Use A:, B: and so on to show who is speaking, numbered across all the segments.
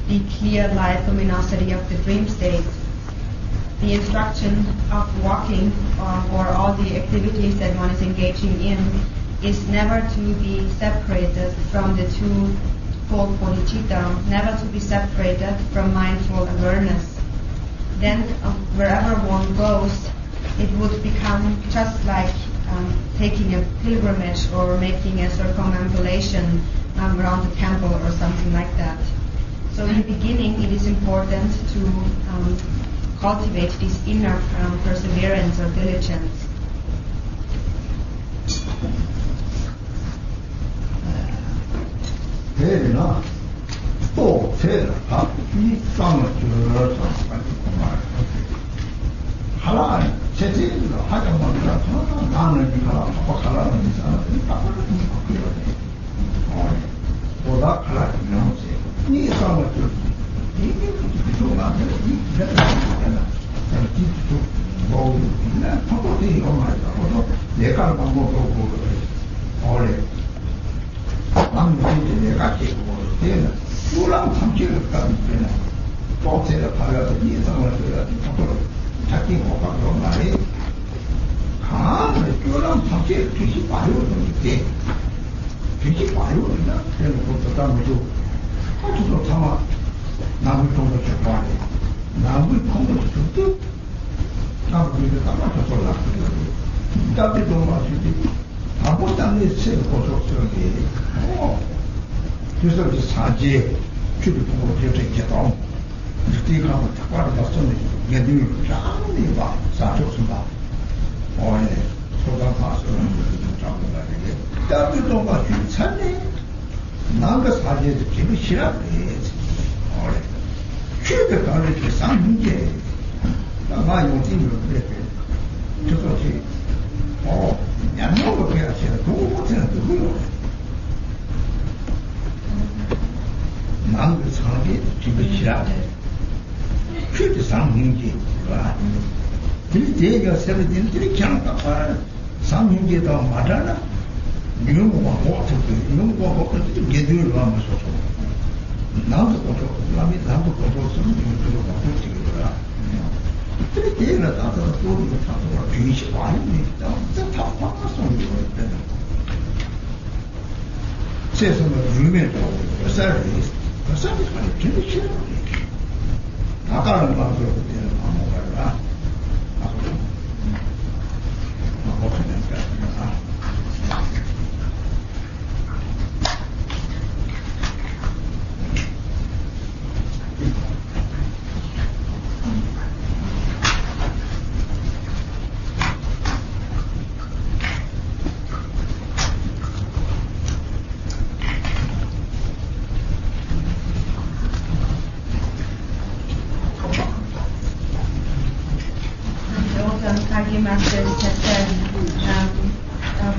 A: the clear light luminosity of the dream state. The instruction of walking or all the activities that one is engaging in is never to be separated from the two-fold bodhicitta, never to be separated from mindful awareness. Then wherever one goes, it would become just like taking a pilgrimage or making a circumambulation around the temple or something like that. So in the beginning, it is important to cultivate this inner perseverance or diligence.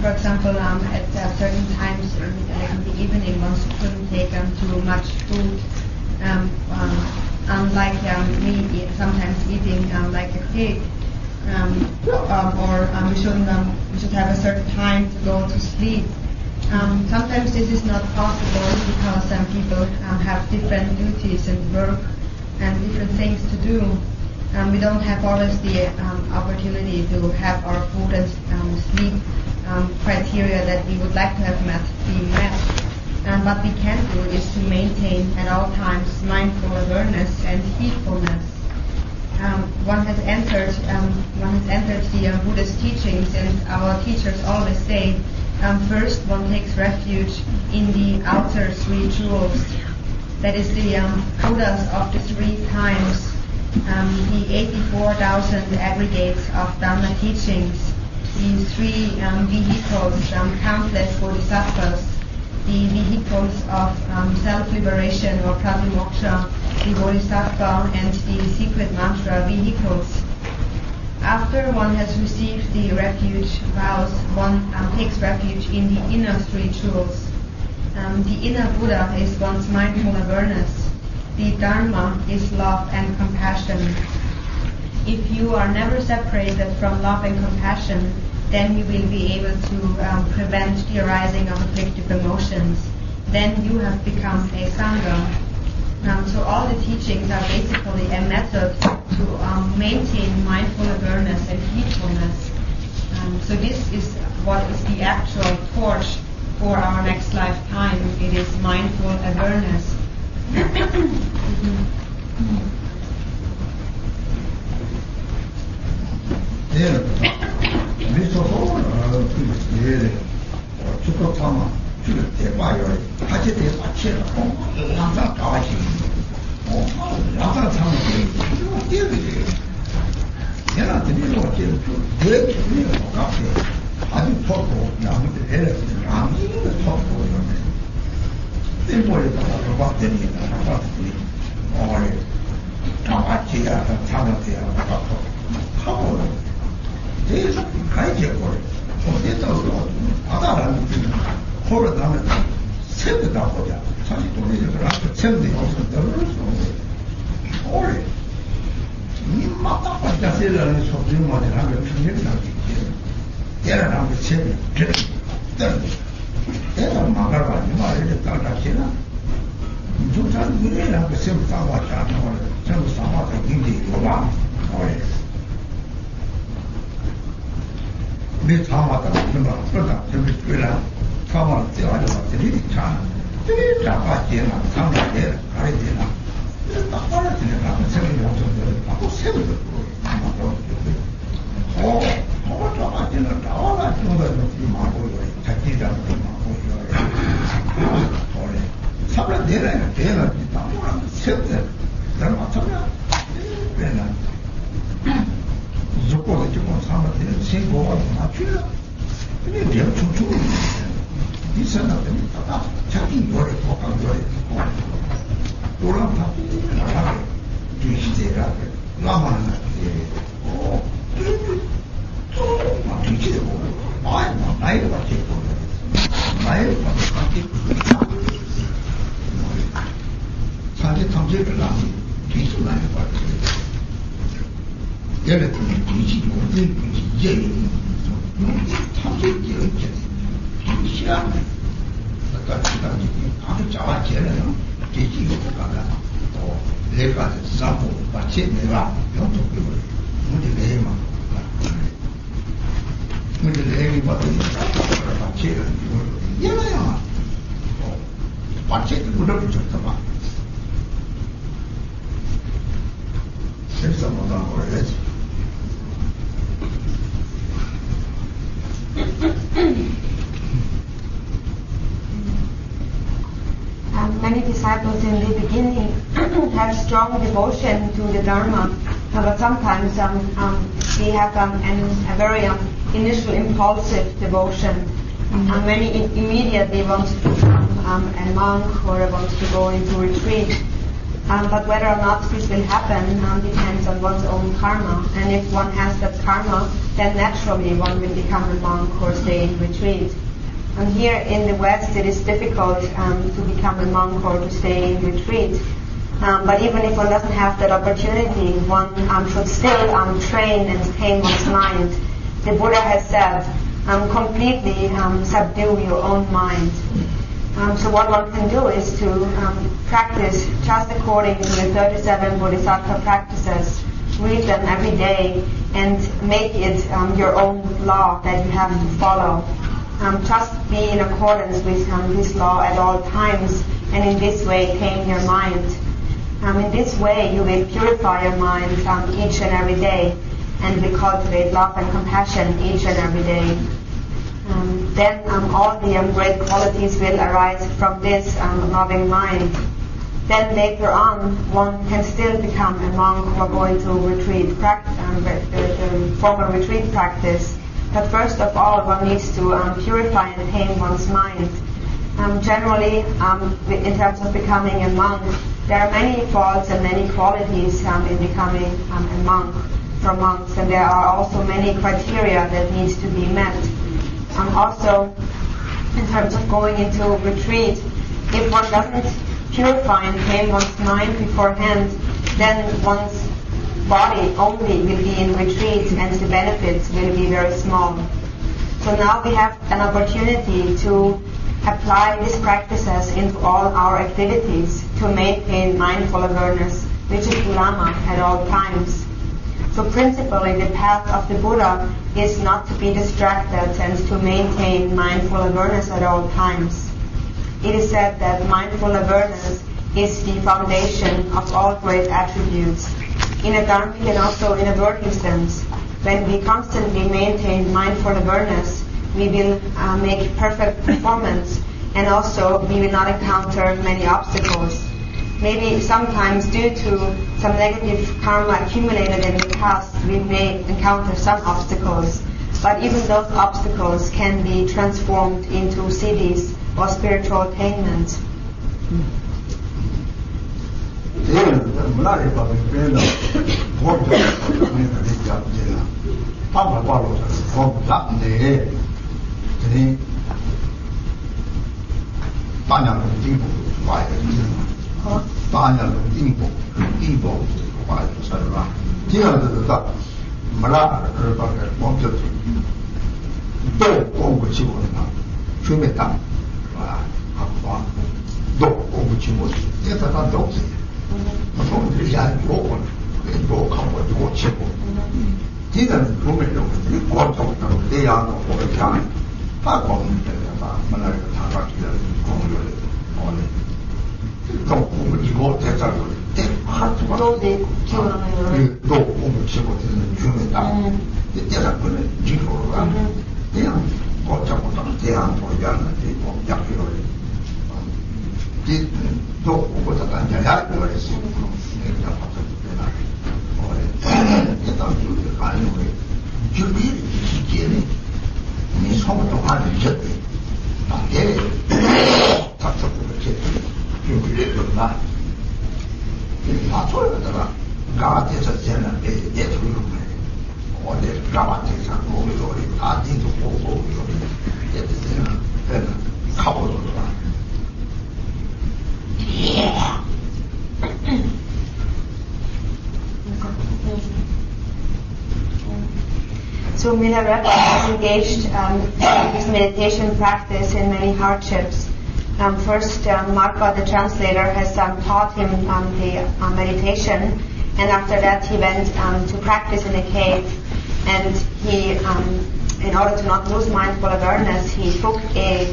A: For example, at certain times, like in the evening, one shouldn't take too much food. Unlike me sometimes eating like a pig, or we should have a certain time to go to sleep. Sometimes this is not possible because some people have different duties and work and different things to do. We don't have always the opportunity to have our food and sleep criteria that we would like to have being met. What we can do is to maintain at all times mindful awareness and heedfulness. One has entered the Buddhist teachings, and our teachers always say, first one takes refuge in the outer three jewels. That is the Buddhas of the three times, the 84,000 aggregates of Dharma teachings, the three vehicles, countless bodhisattvas, the vehicles of self-liberation or pratimoksha, the bodhisattva and the secret mantra vehicles. After one has received the refuge vows, one takes refuge in the inner three jewels. The inner Buddha is one's mindful awareness. The Dharma is love and compassion. If you are never separated from love and compassion, then you will be able to prevent the arising of afflictive emotions. Then you have become a Sangha. So all the teachings are basically a method to maintain mindful awareness and heedfulness. So this is what is the actual torch for our next lifetime. It is mindful awareness.
B: Many disciples in the beginning have strong devotion to the Dharma, but sometimes they have a very initial impulsive devotion. Many immediately want to become a monk or want to go into retreat. But whether or not this will happen depends on one's own karma. And if one has that karma, then naturally one will become a monk or stay in retreat. And here in the West, it is difficult to become a monk or to stay in retreat. But even if one doesn't have that opportunity, one should still train and tame one's mind. The Buddha has said, completely subdue your own mind. So what one can do is to practice just according to the 37 bodhisattva practices. Read them every day and make it your own law that you have to follow. Just be in accordance with this law at all times, and in this way tame your mind. In this way you will purify your mind each and every day, and will cultivate love and compassion each and every day. Then all the great qualities will arise from this loving mind. Then later on, one can still become a monk or go into retreat, formal retreat practice. But first of all, one needs to purify and tame one's mind. Generally, in terms of becoming a monk, there are many faults and many qualities in becoming a monk for monks, and there are also many criteria that needs to be met. Also, in terms of going into retreat, if one doesn't purify and tame one's mind beforehand, then one's body only will be in retreat and the benefits will be very small. So now we have an opportunity to apply these practices into all our activities to maintain mindful awareness, which is ulama at all times. So principally, the path of the Buddha is not to be distracted and to maintain mindful awareness at all times. It is said that mindful awareness is the foundation of all great attributes. In a dharmic and also in a worldly sense, when we constantly maintain mindful awareness, we will make perfect performance, and also we will not encounter many obstacles. Maybe sometimes due to some negative karma accumulated in the past, we may encounter some obstacles, but even those obstacles can be transformed into siddhis or spiritual attainment.
C: Milarepa
B: So Milarepa has engaged in his meditation practice in many hardships. First, Marpa, the translator, has taught him the meditation, and after that he went to practice in a cave, and he, in order to not lose mindful awareness, he took a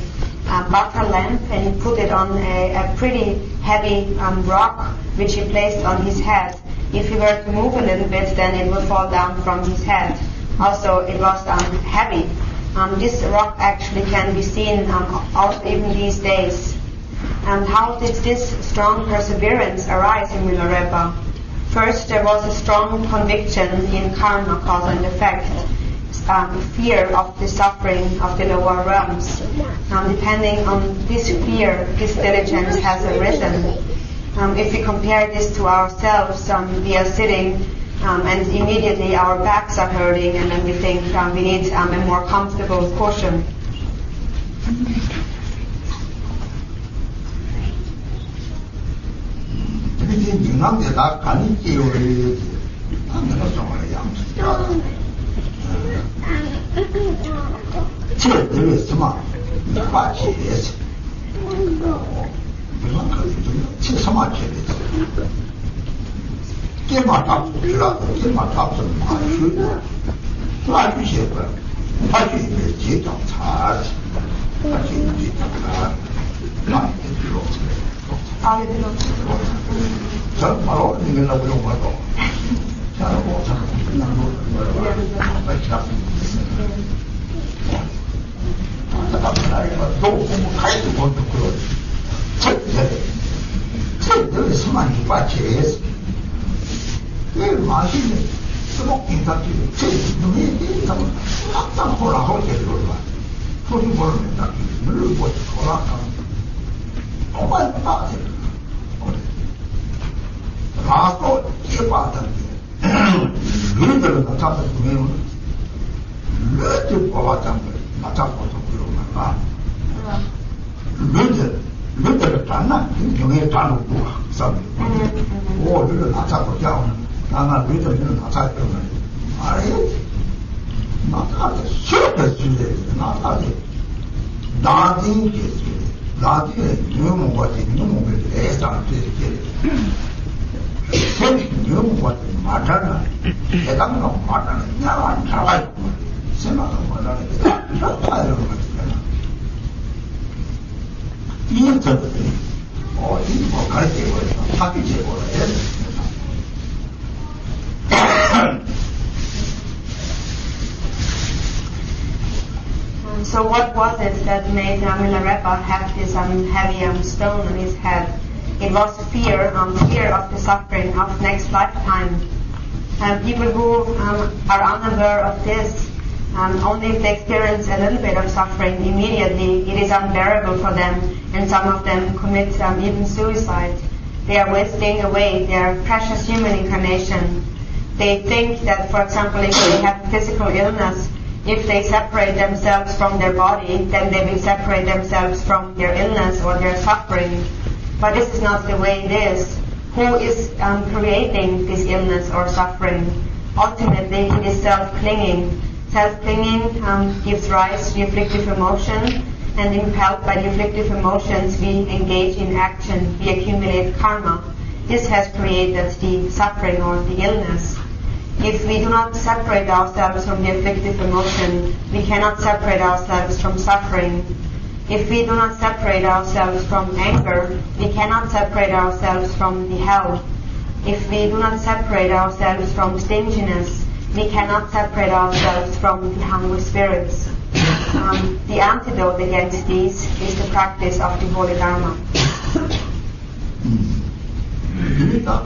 B: butter lamp and he put it on a pretty heavy rock which he placed on his head. If he were to move a little bit, then it would fall down from his head. Also, it was heavy. This rock actually can be seen also even these days. And how did this strong perseverance arise in Milarepa? First, there was a strong conviction in karma, cause and effect, fear of the suffering of the lower realms. Depending on this fear, this diligence has arisen. If we compare this to ourselves, we are sitting and immediately our backs are hurting, and then we think we need a more comfortable cushion.
C: 나중에 너무 같이 너무 애상 되게 생이 너무 같이 맞잖아. 대단한 맞잖아. 나와 나와 생각은 맞잖아. 나타요 맞잖아. 이것들이 이거 가르치고 학교제고
B: So what was it that made Milarepa have this heavy stone on his head? It was fear of the suffering of next lifetime. People who are unaware of this, only if they experience a little bit of suffering immediately, it is unbearable for them, and some of them commit even suicide. They are wasting away their precious human incarnation. They think that, for example, if they have physical illness, if they separate themselves from their body, then they will separate themselves from their illness or their suffering. But this is not the way it is. Who is creating this illness or suffering? Ultimately, it is self-clinging. Self-clinging gives rise to afflictive emotion, and impelled by the afflictive emotions, we engage in action, we accumulate karma. This has created the suffering or the illness. If we do not separate ourselves from the afflictive emotion, we cannot separate ourselves from suffering. If we do not separate ourselves from anger, we cannot separate ourselves from the hell. If we do not separate ourselves from stinginess, we cannot separate ourselves from the hungry spirits. The antidote against these is the practice of the Holy Dharma.
C: 그러니까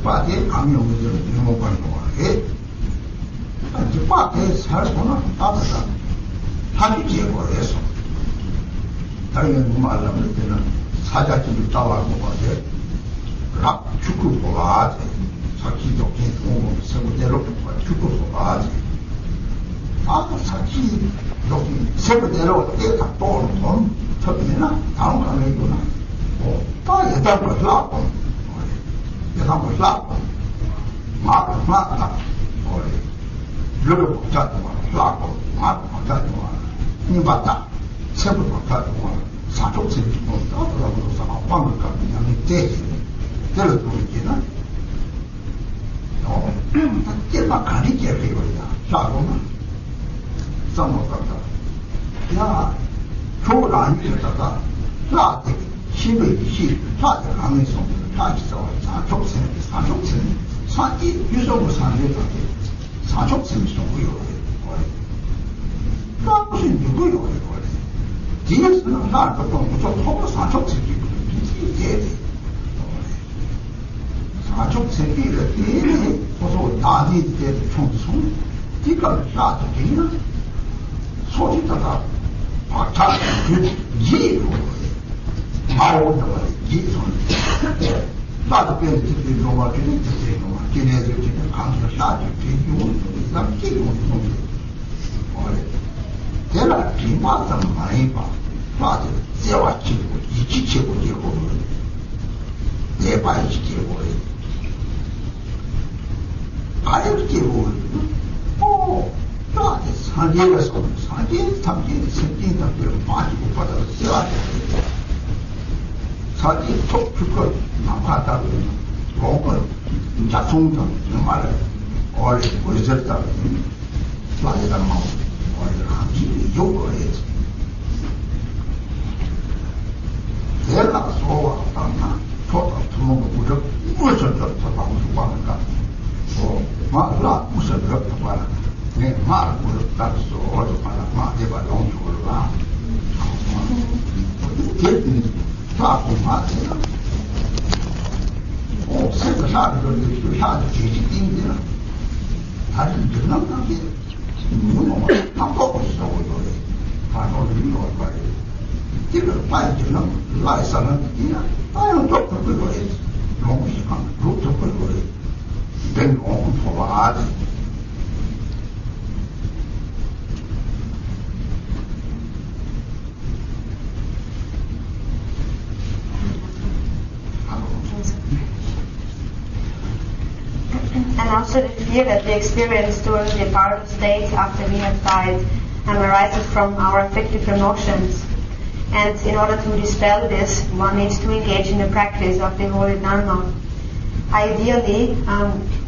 C: 바디에 강요를 유목하는 거예요. 바디에 살고는 따뜻한 사기지에 거래서 다른 말하면 때는 사자집을 따와고 가지 락 축구 보아지 사기도 개고 세고대로 축구 보아지 사기 여기 세고대로 때가 또는 돈 처음이나 다음 강의구나 다 예단 걸 하고 예단 걸 하고 막다 르르 복잡도 하고 막 복잡도 이 맞다 세부 복잡도 사족세도 따라가면서 아빠를 그냥 때를 돌리기는 딱 가리게 되거든요. 자고는 써먹었다. 야, 좋은 아니었다가 나한테 힘의 시, 나한테 강해서 나기서 사족생, 사기 유성을 사는데 사족생이 누구요? 나 무슨 누구요? 뒤에서는 나를 보면 좀 서로 사족생이 이게 사족생이를 뒤에 보소 나디 때 총성 뒤가 사족이는 소리다가 박차 이로 마오다 이손 나도 배를 듣는 거만 듣는 거만 걔네들 지금 강서 사족 비교는 남기고 내가 비마다 많이 봐. 나도 세워치고 이치치고 되고 내 발치고 발치고 나도 산에서 산에 생긴다 그래 빠지고 받아서 세워치고 산이 톡 죽고 나빠다 그러면 자송전 말을 원래 보여줬다 나에다 뭐 원래 한지 요거에 내가 소화하나 소화 두목을 부적 무엇을 더 방수하는가 말라 무엇을 더 봐라 내 말을 부적 소화를 봐라 말해봐 용서를 봐 이게 다고 말이야 생각하는 걸 하는 지식인들은 다른 전남나게 뭐는 바꿔고 있어 오늘 바로는 이거 말이야 이걸 빠지는 라이사는 이나 아유 또 그거 해 너무 시간 또 그거 해 된 공부 보아지
B: And also the fear that we experience during the part state after we have died arises from our affective emotions. And in order to dispel this, one needs to engage in the practice of the Holy Dharma. Ideally,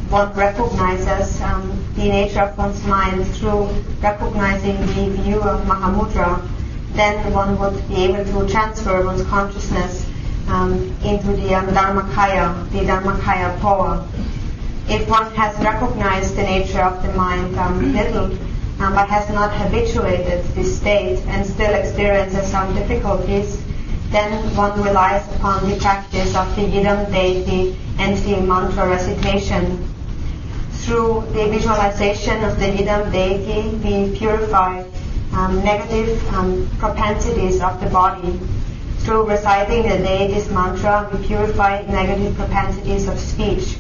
B: one recognizes the nature of one's mind through recognizing the view of Mahamudra. Then one would be able to transfer one's consciousness into the Dharmakaya power. If one has recognized the nature of the mind little, but has not habituated this state and still experiences some difficulties, then one relies upon the practice of the Yidam deity and the mantra recitation. Through the visualization of the Yidam deity, we purify negative propensities of the body. Through reciting the deity's mantra, we purify negative propensities of speech.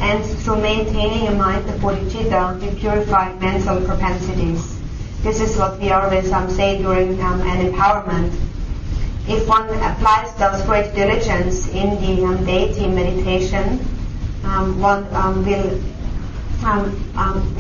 B: And through maintaining a mind of bodhicitta, we purify mental propensities. This is what we always say during an empowerment. If one applies those great diligence in the deity meditation, one will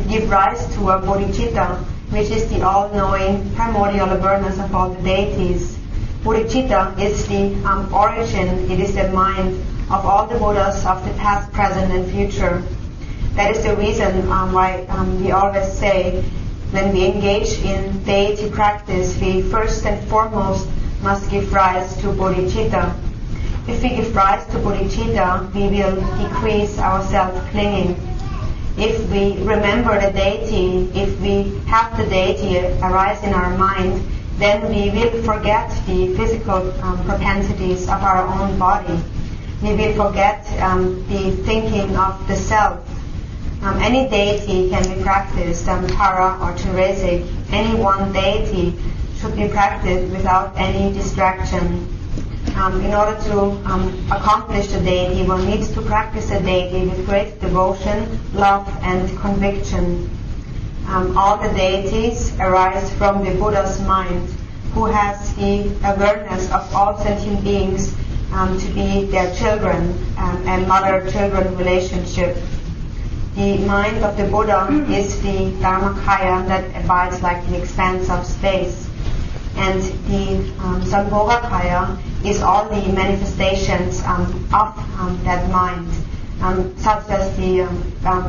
B: give rise to a bodhicitta, which is the all-knowing primordial awareness of all the deities. Bodhicitta is the origin, it is the mind of all the Buddhas of the past, present, and future. That is the reason why we always say when we engage in deity practice, we first and foremost must give rise to bodhicitta. If we give rise to bodhicitta, we will decrease our self-clinging. If we remember the deity, if we have the deity arise in our mind, then we will forget the physical propensities of our own body. We will forget the thinking of the self. Any deity can be practiced, para or Teresic. Any one deity should be practiced without any distraction. In order to accomplish the deity, one needs to practice the deity with great devotion, love, and conviction. All the deities arise from the Buddha's mind, who has the awareness of all sentient beings to be their children, a mother-children relationship. The mind of the Buddha is the Dharmakaya that abides like the expanse of space. And the Sambhogakaya is all the manifestations of that mind, such as the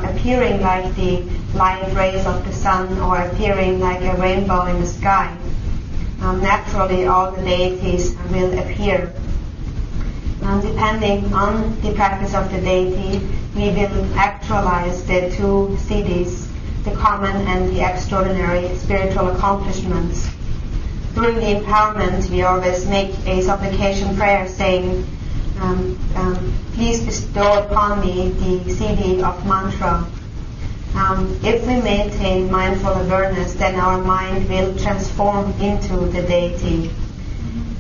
B: appearing like the light rays of the sun or appearing like a rainbow in the sky. Naturally, all the deities will appear. Depending on the practice of the deity, we will actualize the two siddhis, the common and the extraordinary spiritual accomplishments. During the empowerment, we always make a supplication prayer saying, please bestow upon me the siddhi of mantra. If we maintain mindful awareness, then our mind will transform into the deity.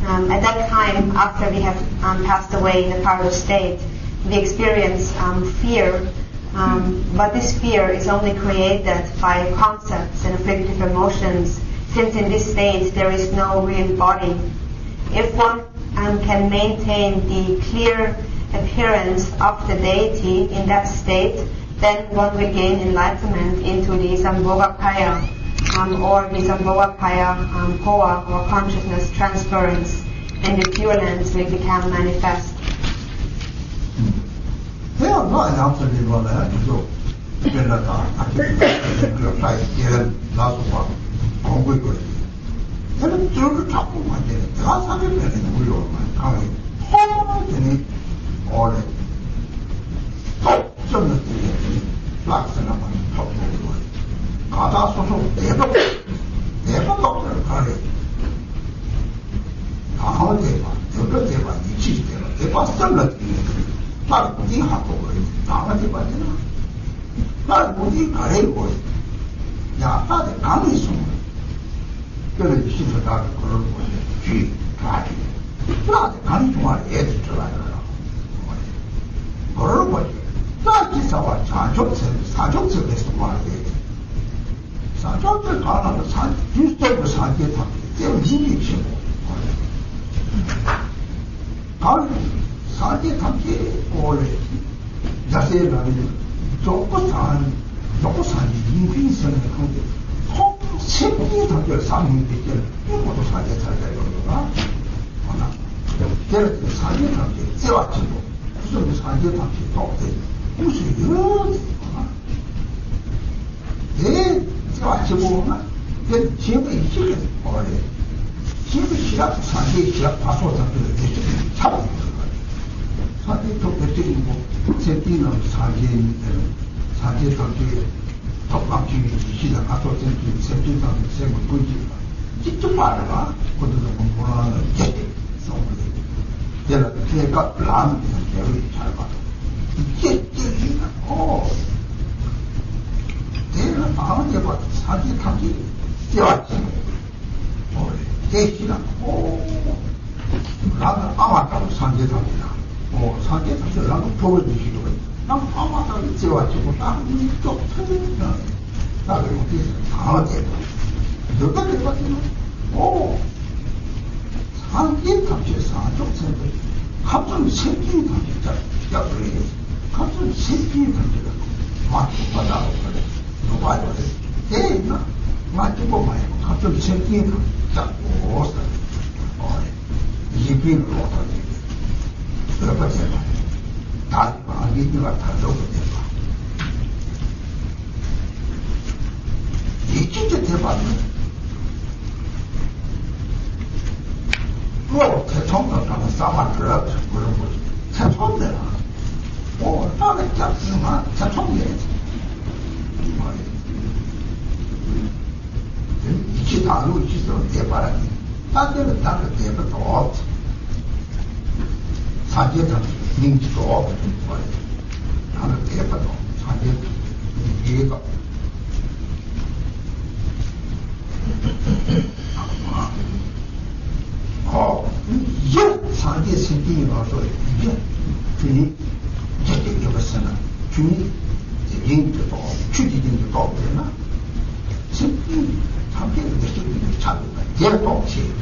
B: At that time, after we have passed away in the parallel state, we experience fear, but this fear is only created by concepts and afflictive emotions, since in this state there is no real body. If one can maintain the clear appearance of the deity in that state, then one will gain enlightenment into the Sambhogakaya, or the Sambhogakaya Poa, or consciousness transference, and the Pure Lands will become manifest.
C: 걔는 산재탕지 쇠와치고 무슨 산재탕지 똑대 무슨 이런 내 쇠와치고 걔는 지역의 시계 뭐래 지역의 시락 산재 시락 파소탕지를 대충 잡아먹는 거야. 산재도 대책이고 새끼는 산재탕지 덕방주의 시작 파소탕지 새끼탕지 생물 군지가 직접 말해봐. 그것도 공부하는 게 내가 걔가 라는 개를 잘 봐. 이게 내가 마음에 봐. 사기 타기 떼왔지. 대시나 나는 아마다고 산재탑이다. 산재탑이 나는 보여주시고 나는 아마다고 떼왔지. 나는 좀 틀린다. 나 그리고 다음에 너가 떼왔지. 산재탑이 산족생들 갑자기 새끼 던지자. 야, 그래. 갑자기 새끼 던지자. 맞고 받아고 그래. 누가 알아? 대나 맞고 말고 갑자기 새끼 던지자. 오사. 이빈으로 던지자. 그러니까 제가 다리 아기가 다르고 대박. 이 진짜 대박이야. 대통령 가면 싸만 들어가서 그런 거지. 대통령. 나는 잡지만 대통령이지. 이치 다루고 있어. 대바라니. 딴 데는 다른 대바도 없지. 산재도 민지도 없고. 나는 대바도 산재도 이해가. 이게 산재 생기는 와서 이게 균이 이제 여기서는 균이 인도 추지진도 없잖아. 생기 참깨를 느끼는 자료가 얘도 없이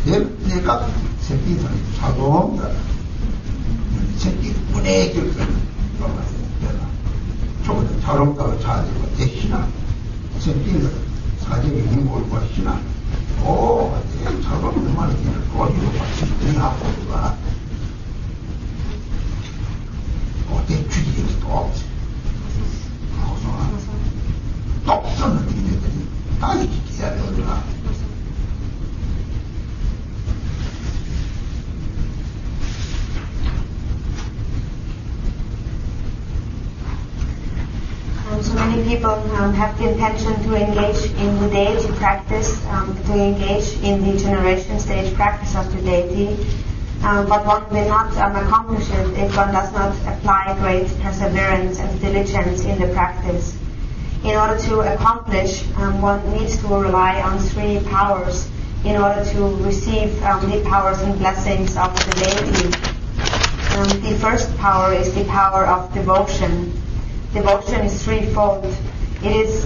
C: 내가 생기는 자동가 생기 문해질 거는 조금 자동가가 자지고 대신아 생기는 사정이 있는 걸 것이나 저거는 말이야. 거기로 같이 등하고 가. 어때 주기적이 또 없지. 똑같은 느낌이더니 다 이기야 되더라.
B: So many people have the intention to engage in the deity practice, to engage in the generation stage practice of the deity, but one will not accomplish it if one does not apply great perseverance and diligence in the practice. In order to accomplish, one needs to rely on three powers in order to receive the powers and blessings of the deity. The first power is the power of devotion. Devotion is threefold. It is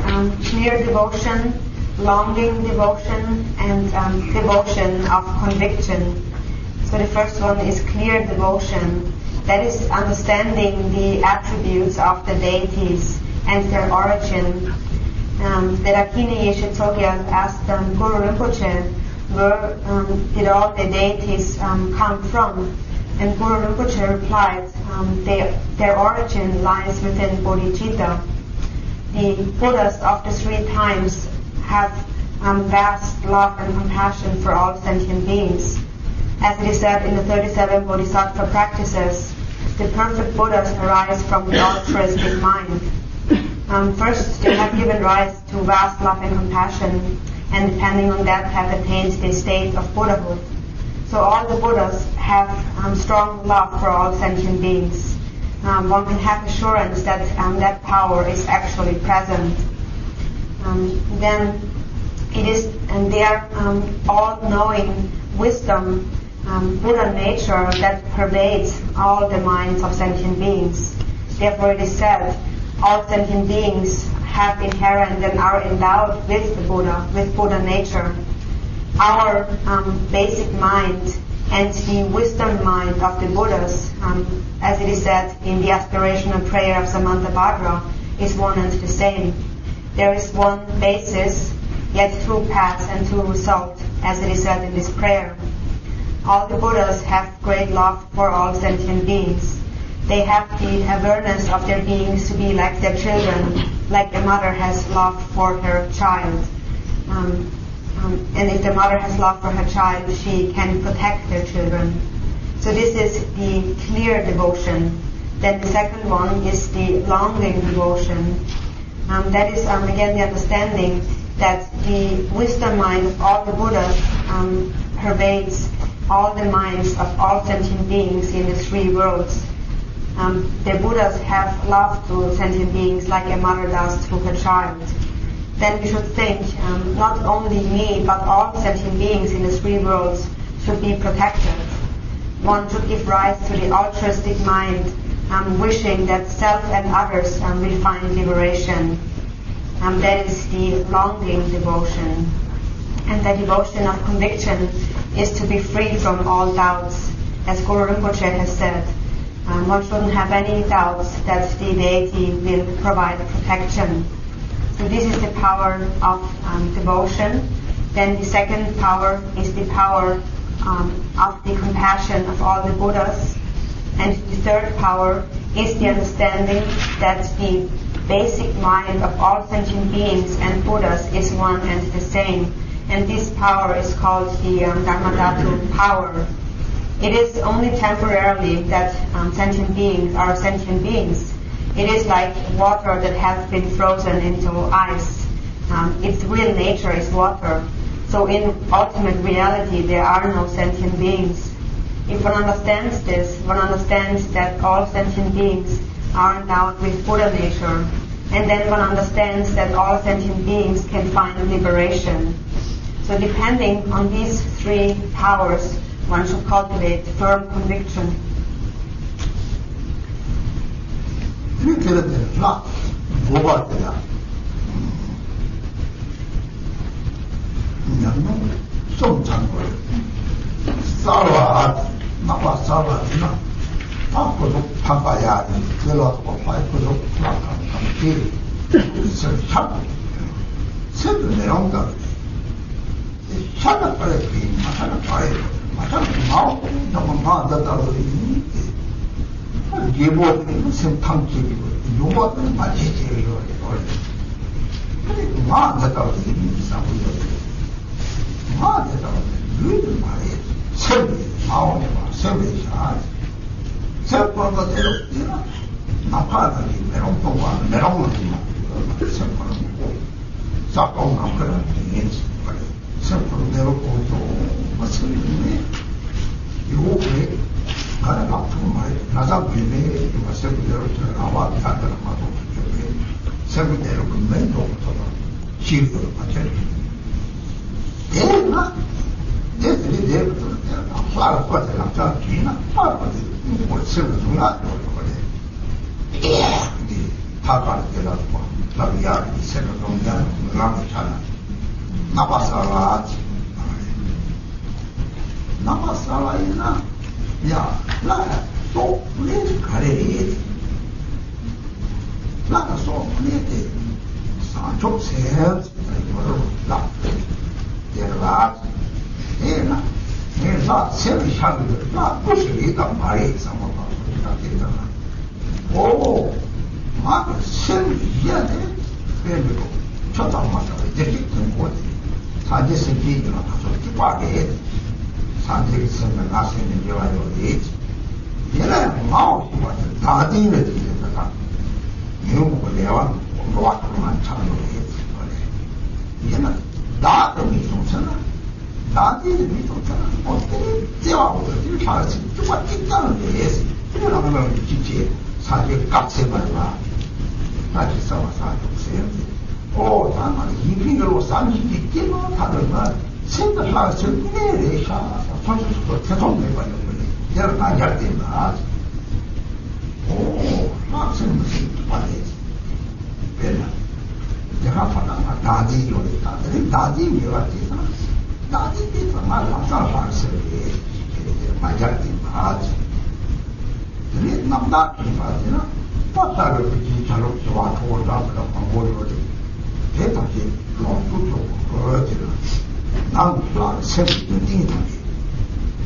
B: clear devotion, longing devotion, and devotion of conviction. So the first one is clear devotion. That is understanding the attributes of the deities and their origin. The Dakini Yeshe Tsogyal asked Guru Rinpoche, where did all the deities come from? And Guru Rinpoche replied, their origin lies within bodhicitta. The Buddhas of the three times have vast love and compassion for all sentient beings. As it is said in the 37 bodhisattva practices, the perfect Buddhas arise from the altruistic mind. First, they have given rise to vast love and compassion, and depending on that have attained the state of Buddhahood. So all the Buddhas have strong love for all sentient beings. One can have assurance that that power is actually present. Then it is their all-knowing wisdom, Buddha nature that pervades all the minds of sentient beings. Therefore it is said, all sentient beings have inherent and are endowed with the Buddha, with Buddha nature. Our basic mind and the wisdom mind of the Buddhas, as it is said in the aspirational prayer of Samantabhadra, is one and the same. There is one basis, yet two paths and two results, as it is said in this prayer. all the Buddhas have great love for all sentient beings. They have the awareness of their beings to be like their children, like a mother has love for her child. And if the mother has love for her child, she can protect their children. So this is the clear devotion. Then the second one is the longing devotion. That is, again, the understanding that the wisdom mind of all the Buddhas pervades all the minds of all sentient beings in the three worlds. The Buddhas have love to sentient beings like a mother does to her child. Then we should think, not only me, but all sentient beings in the three worlds should be protected. One should give rise to the altruistic mind, wishing that self and others will find liberation. That is the longing devotion. And the devotion of conviction is to be free from all doubts. As Guru Rinpoche has said, one shouldn't have any doubts that the deity will provide protection. So this is the power of devotion. Then the second power is the power of the compassion of all the Buddhas. And the third power is the understanding that the basic mind of all sentient beings and Buddhas is one and the same. And this power is called the Dharmadhatu power. It is only temporarily that sentient beings are sentient beings. It is like water that has been frozen into ice. Its real nature is water. So in ultimate reality, there are no sentient beings. If one understands this, one understands that all sentient beings are endowed with Buddha nature. And then one understands that all sentient beings can find liberation. So depending on these three powers, one should cultivate firm conviction.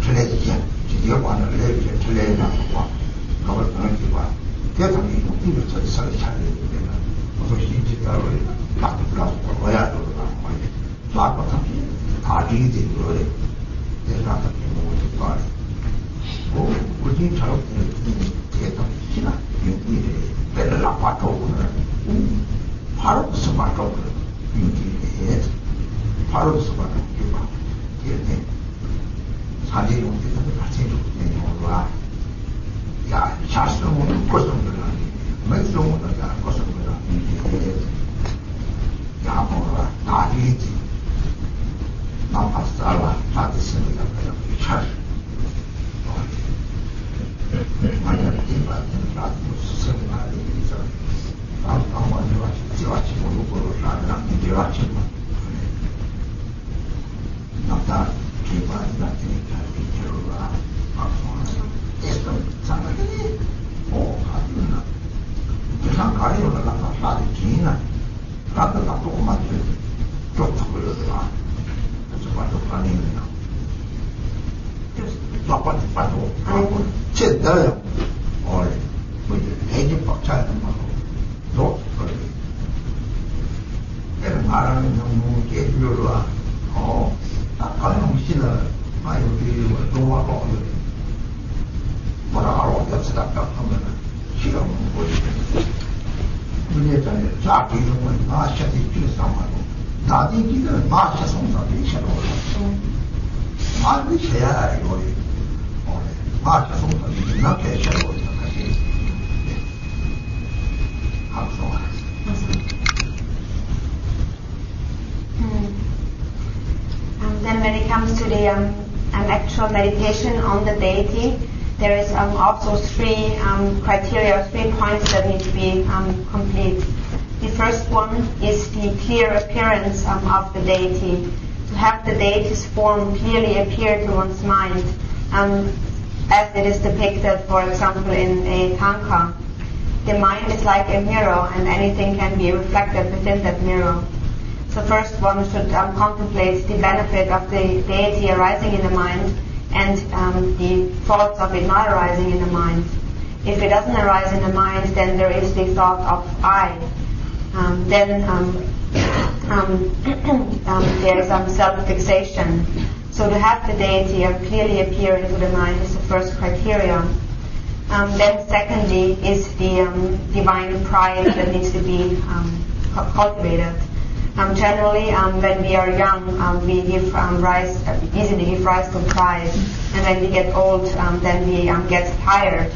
C: 틀려지지 지역관을 내리게 틀려나고 그걸 보내기와 대통령이 이거 저 서로 차리게 되면 어떻게 인지하고 막 불러서 거야 그러고 막 다 뒤지 그래 내가 그렇게 뭐 뭐 우리 저렇게 대통령이나 이게 배를 아파도는 바로 스마트폰 이게 바로 스마트폰 이게 사진 용기도 같이 와. 야, 자수는 고성들아. 맥주는 야, 고성들아. 야, 뭐라 다리지. 나빠싸라. 다리습니다. 그냥 차. 만약 이바는 나도 스승 말이 있어. 아무리 지와치 모르고 나랑 지와치 뭐. 나다 기반이나 되니까 이제로라. 상관이 하나 세상 가리로 나가 사리 기나 나도 조금만 좋다고 그러더라. 그래서 봐도 가능해요. 나빠도 봐도 제대로 뭘 대지 벅차야 된다고 너 그래. 내가 말하는 너무 깨비로로 가능 씨는 많이 우리 동화가 뭐라고 어쩌다 하면은 실험은 뭐지? 문제잖아요. 자기 이름은 마샤디 필상하고 나디 기는 마샤 송사들이 새로 올랐어. 말이 새야 이거 마샤 송사들이 이렇게 새로 올라가지. 합성하지.
B: Then when it comes to the an actual meditation on the deity, there is also three criteria, 3 points that need to be complete. The first one is the clear appearance of the deity. To have the deity's form clearly appear to one's mind, as it is depicted, for example, in a tanka. The mind is like a mirror, and anything can be reflected within that mirror. So first one should contemplate the benefit of the deity arising in the mind and the thoughts of it not arising in the mind. If it doesn't arise in the mind, then there is the thought of I. Then there is self-fixation. So to have the deity clearly appear into the mind is the first criterion. Then secondly is the divine pride that needs to be cultivated. Generally, when we are young, we give easily give rise to pride, and when we get old, then we get tired.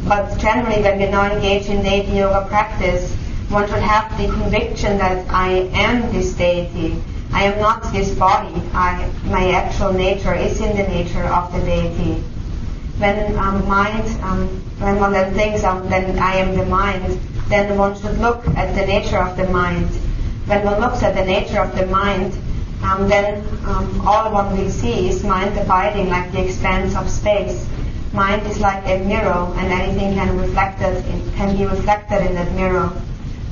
B: But generally, when we now engage in deity yoga practice, one should have the conviction that I am this deity. I am not this body. My actual nature is in the nature of the deity. When when one then thinks then I am the mind, then one should look at the nature of the mind. When one looks at the nature of the mind, then all one will see is mind abiding like the expanse of space. Mind is like a mirror, and anything can be reflected in that mirror.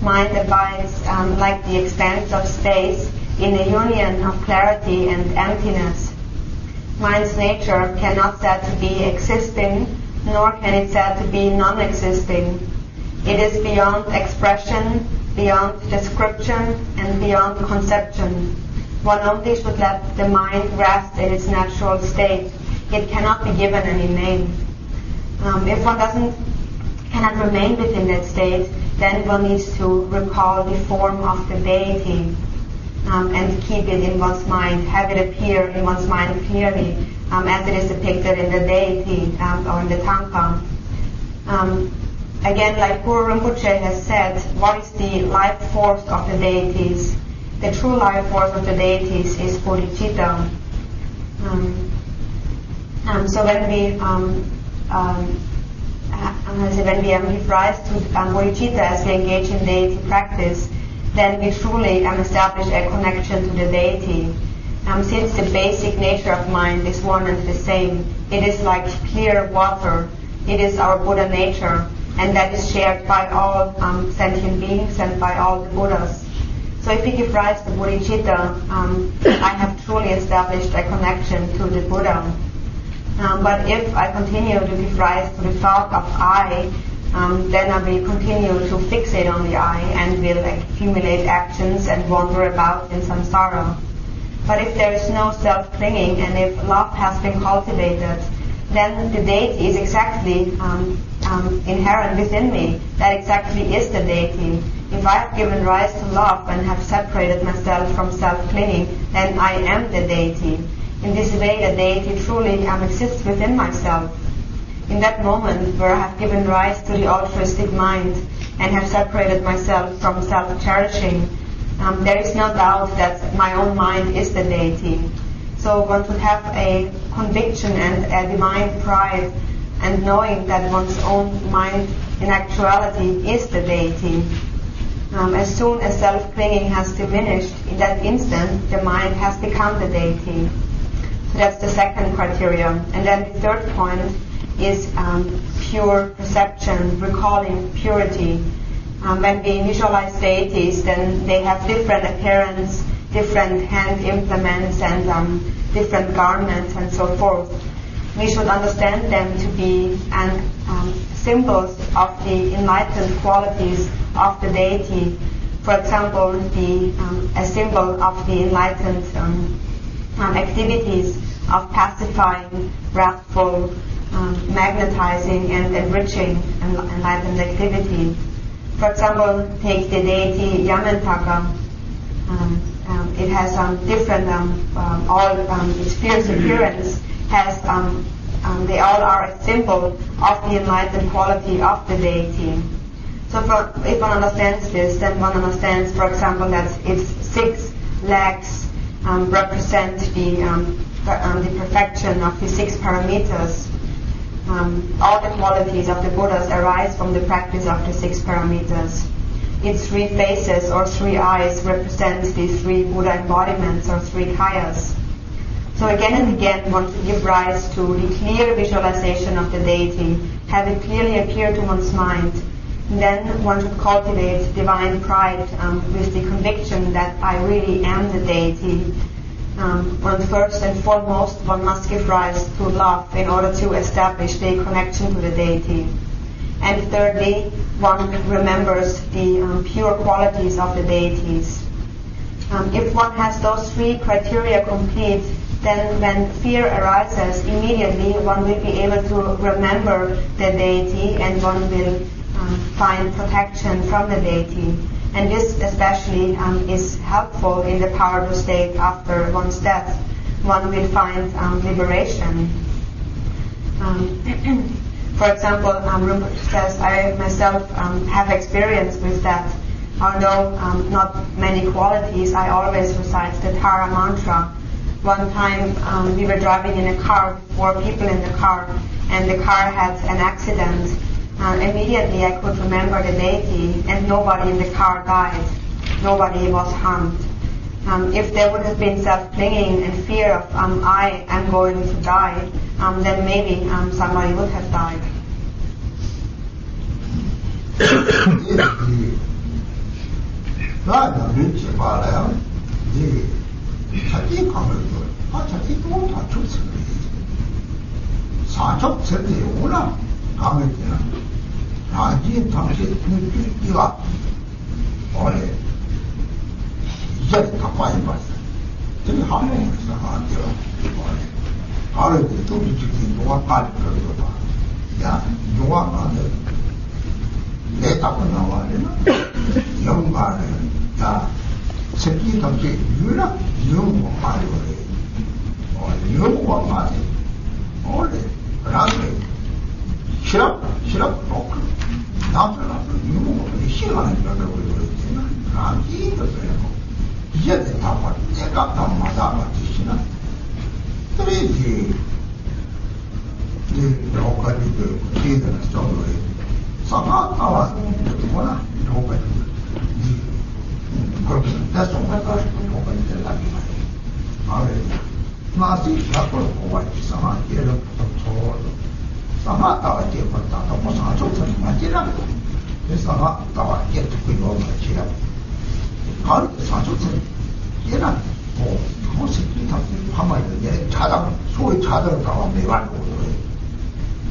B: Mind abides like the expanse of space in a union of clarity and emptiness. Mind's nature cannot said to be existing, nor can it said to be non-existing. It is beyond expression, beyond description, and beyond conception. One only should let the mind rest in its natural state. It cannot be given any name. If one cannot remain within that state, then one needs to recall the form of the deity and keep it in one's mind, have it appear in one's mind clearly, as it is depicted in the deity or in the tanka. Again, like Guru Rinpoche has said, what is the life force of the deities? The true life force of the deities is bodhicitta. So when we give rise to bodhicitta as we engage in deity practice, then we truly establish a connection to the deity. Since the basic nature of mind is one and the same, it is like clear water. It is our Buddha nature, and that is shared by all sentient beings and by all the Buddhas. So if we give rise to bodhicitta, I have truly established a connection to the Buddha. But if I continue to give rise to the thought of I, then I will continue to fixate on the I and will accumulate actions and wander about in samsara. But if there is no self-clinging and if love has been cultivated, then the deity is exactly inherent within me. That exactly is the deity. If I have given rise to love and have separated myself from self-clinging, then I am the deity. In this way, the deity truly exists within myself. In that moment where I have given rise to the altruistic mind and have separated myself from self-cherishing, there is no doubt that my own mind is the deity. So one should have a conviction and a divine pride and knowing that one's own mind in actuality is the deity. As soon as self-clinging has diminished, in that instant the mind has become the deity. So that's the second criterion. And then the third point is pure perception, recalling purity. When we visualize deities, then they have different appearance, different hand implements, and different garments, and so forth. We should understand them to be symbols of the enlightened qualities of the deity. For example, a symbol of the enlightened activities of pacifying, wrathful, magnetizing, and enriching enlightened activity. For example, take the deity Yamantaka. It has different, its fierce appearance has, they all are a symbol of the enlightened quality of the deity. So if one understands this, then one understands, for example, that its 6 legs represent the perfection of the 6 parameters. All the qualities of the Buddhas arise from the practice of the 6 parameters. Its 3 faces or 3 eyes represent the 3 Buddha embodiments or 3 kayas. So again and again one should give rise to the clear visualization of the deity, have it clearly appear to one's mind. And then one should cultivate divine pride with the conviction that I really am the deity. One first and foremost, one must give rise to love in order to establish the connection to the deity. And thirdly, one remembers the pure qualities of the deities. If one has those 3 criteria complete, then when fear arises, immediately one will be able to remember the deity and one will find protection from the deity. And this especially is helpful in the powerful state after one's death. One will find liberation. For example, Rinpoche says, I myself have experience with that. Although not many qualities, I always recite the Tara mantra. One time we were driving in a car with 4 people in the car, and the car had an accident. Immediately I could remember the deity, and nobody in the car died. Nobody was harmed. If there would have been self-clinging and fear of I am going to die, then maybe somebody would have died.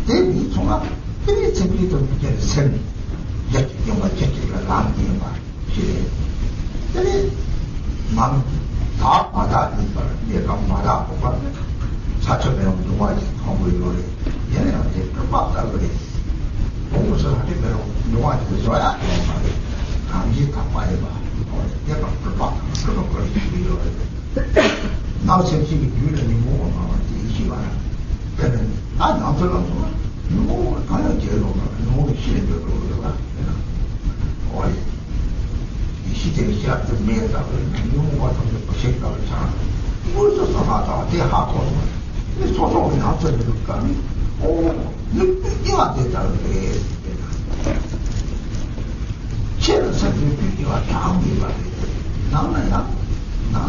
C: 대비 종합 그게 simply get sen get yung check la lang yung ba shi dali mam ta pada ni ba ye kam mara ko ba sa che me no wa ji thong bu lo le ye na de pa ta lo le bong so ha de me no wa ji so ya ma le kam ji ka pa le ba ye ka pa so ko ko ji lo le now chen chi bi yu le ni mo ma ji shi baแต่อันนั้นตัวเราตัวนู้นเขาจะเจอเรานู้นเชื่อเรื่องเราละโอ้ยที่ที่จะจะไม่ได้เลยนู้นว่าทำเป็นเช็คเราใช่นู้นจะสามารถที่หาคนนี่ส่วนเราเนี่ยหาเจอดูกันโอ้นี่ว่าจะได้เลยเชื่อสักทีที่ว่าทำดีว่านั่นแหละนั่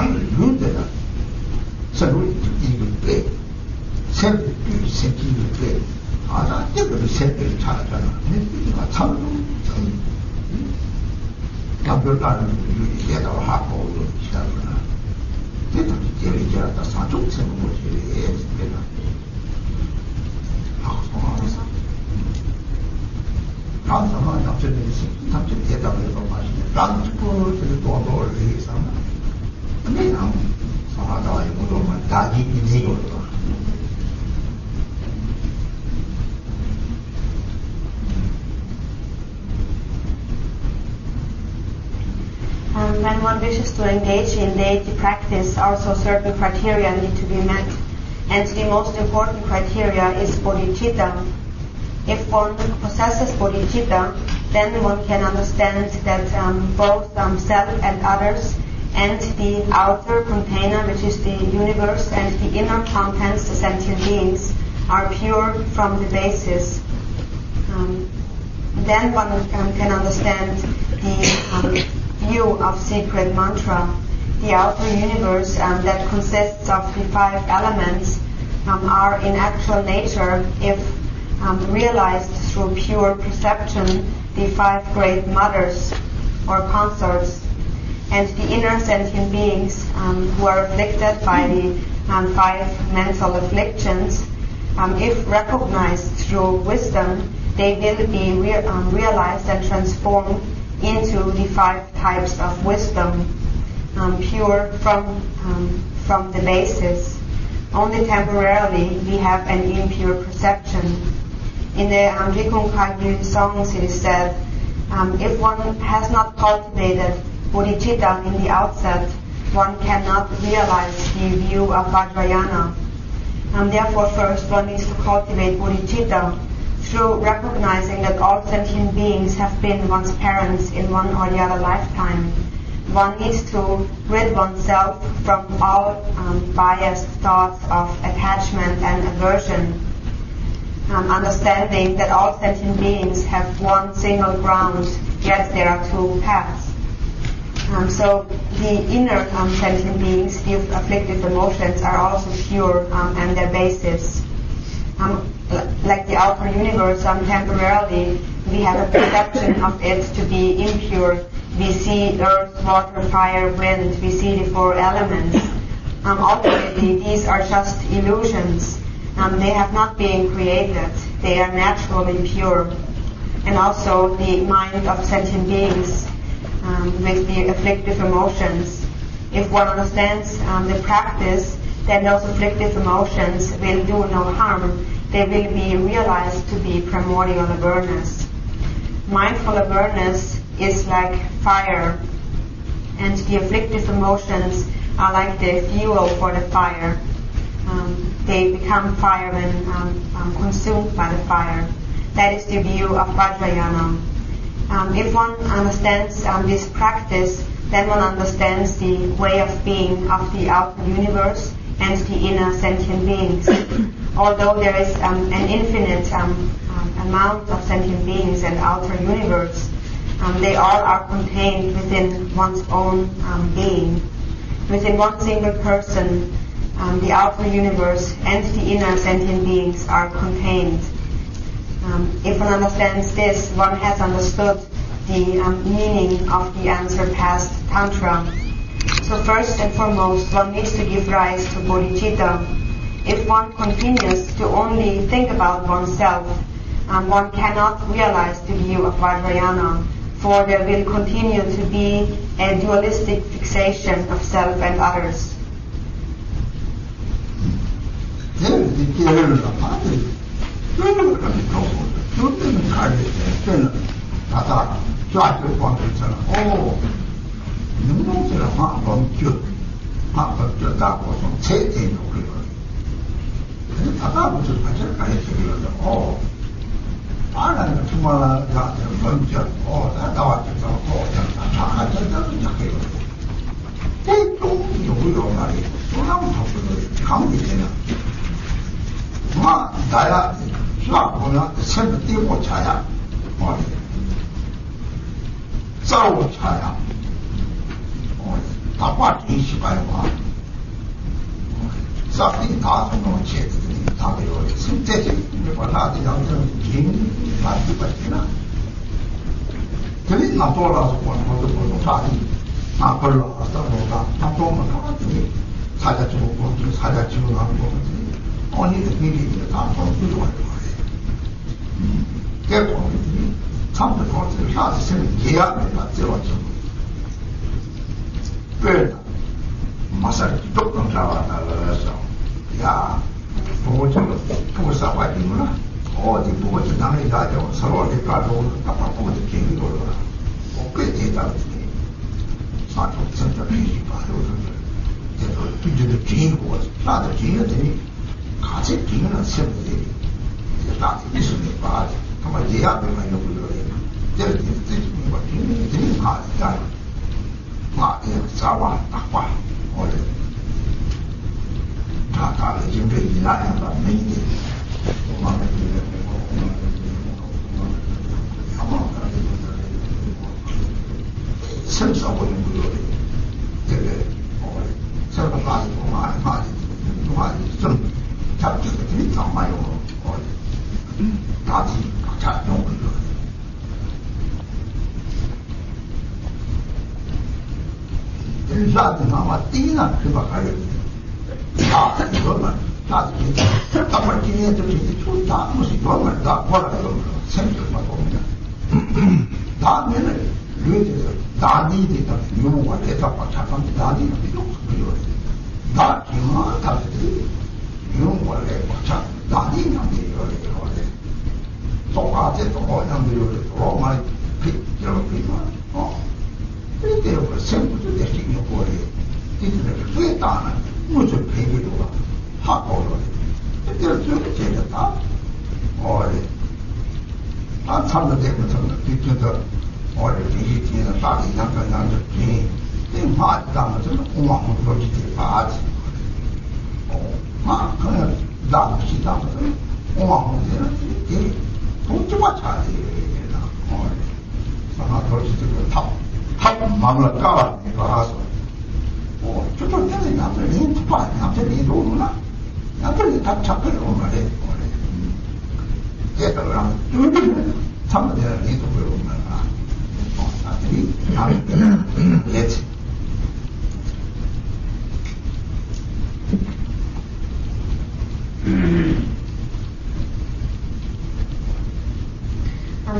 C: นรู้แต่ละสรุปอีกเรื่องself-view, self-view, 아, 이거를 self-view 잘하잖아. 내가 참, 감별가는 얘다고 하고, 시작하나. 내가 제일 잘한다, 사종 생각을 제일 내가. 하고, 통화해서. 란사만 남편이 있어. 남편 얘다고 해서 마시네. 란스포를 또 넣을 일 있어. 그냥, 사하다가 이거로만 다 이기고
B: When one wishes to engage in deity practice, also certain criteria need to be met. And the most important criteria is bodhicitta. If one possesses bodhicitta, then one can understand that both self and others, and the outer container, which is the universe, and the inner contents, the sentient beings, are pure from the basis. Then one can understand the view of secret mantra. The outer universe that consists of the 5 elements are in actual nature, if realized through pure perception, the 5 great mothers or consorts. And the inner sentient beings who are afflicted by the 5 mental afflictions, if recognized through wisdom, they will be realized and transformed into the 5 types of wisdom, pure from the basis. Only temporarily we have an impure perception. In the Jikung Kagyu songs it is said, if one has not cultivated bodhicitta in the outset, one cannot realize the view of Vajrayana. Therefore first one needs to cultivate bodhicitta through recognizing that all sentient beings have been one's parents in one or the other lifetime. One needs to rid oneself from all biased thoughts of attachment and aversion, understanding that all sentient beings have one single ground, yet there are 2 paths. So the inner sentient beings, the afflictive emotions, are also pure and their basis. Like the outer universe, temporarily we have a perception of it to be impure. We see earth, water, fire, wind. We see the 4 elements. Ultimately, these are just illusions. They have not been created. They are naturally pure. And also the mind of sentient beings with the afflictive emotions. If one understands the practice, then those afflictive emotions will do no harm. They will be realized to be primordial awareness. Mindful awareness is like fire, and the afflictive emotions are like the fuel for the fire. They become fire when consumed by the fire. That is the view of Vajrayana. If one understands this practice, then one understands the way of being of the outer universe and the inner sentient beings. Although there is an infinite amount of sentient beings and outer universe, they all are contained within one's own being. Within one single person, the outer universe and the inner sentient beings are contained. If one understands this, one has understood the meaning of the unsurpassed Tantra. So first and foremost, one needs to give rise to bodhicitta. if one continues to only think about oneself, one cannot realize the view of Vajrayana, for there will continue to be a dualistic fixation of self and others.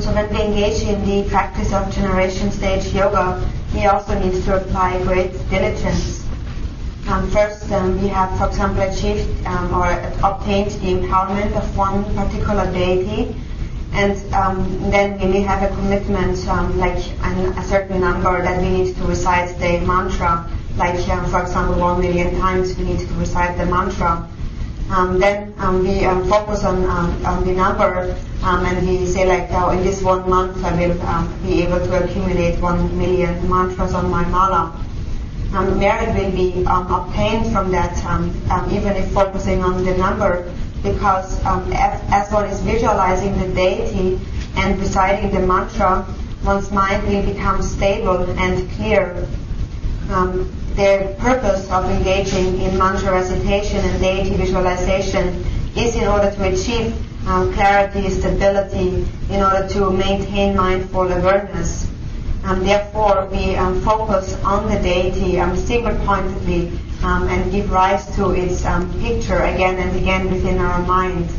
B: So when we engage in the practice of generation stage yoga, we also need to apply great diligence. First, we have, for example, achieved or obtained the empowerment of one particular deity, and then we may have a commitment, like a certain number that we need to recite the mantra, like for example 1 million times we need to recite the mantra. Then we focus on the number, and we say like, in this 1 month I will be able to accumulate 1 million mantras on my mala. Merit will be obtained from that, even if focusing on the number, because as one is visualizing the deity and reciting the mantra, one's mind will become stable and clear. The purpose of engaging in mantra recitation and deity visualization is in order to achieve clarity, stability, in order to maintain mindful awareness. Therefore, we focus on the deity single-pointedly and give rise to its picture again and again within our mind.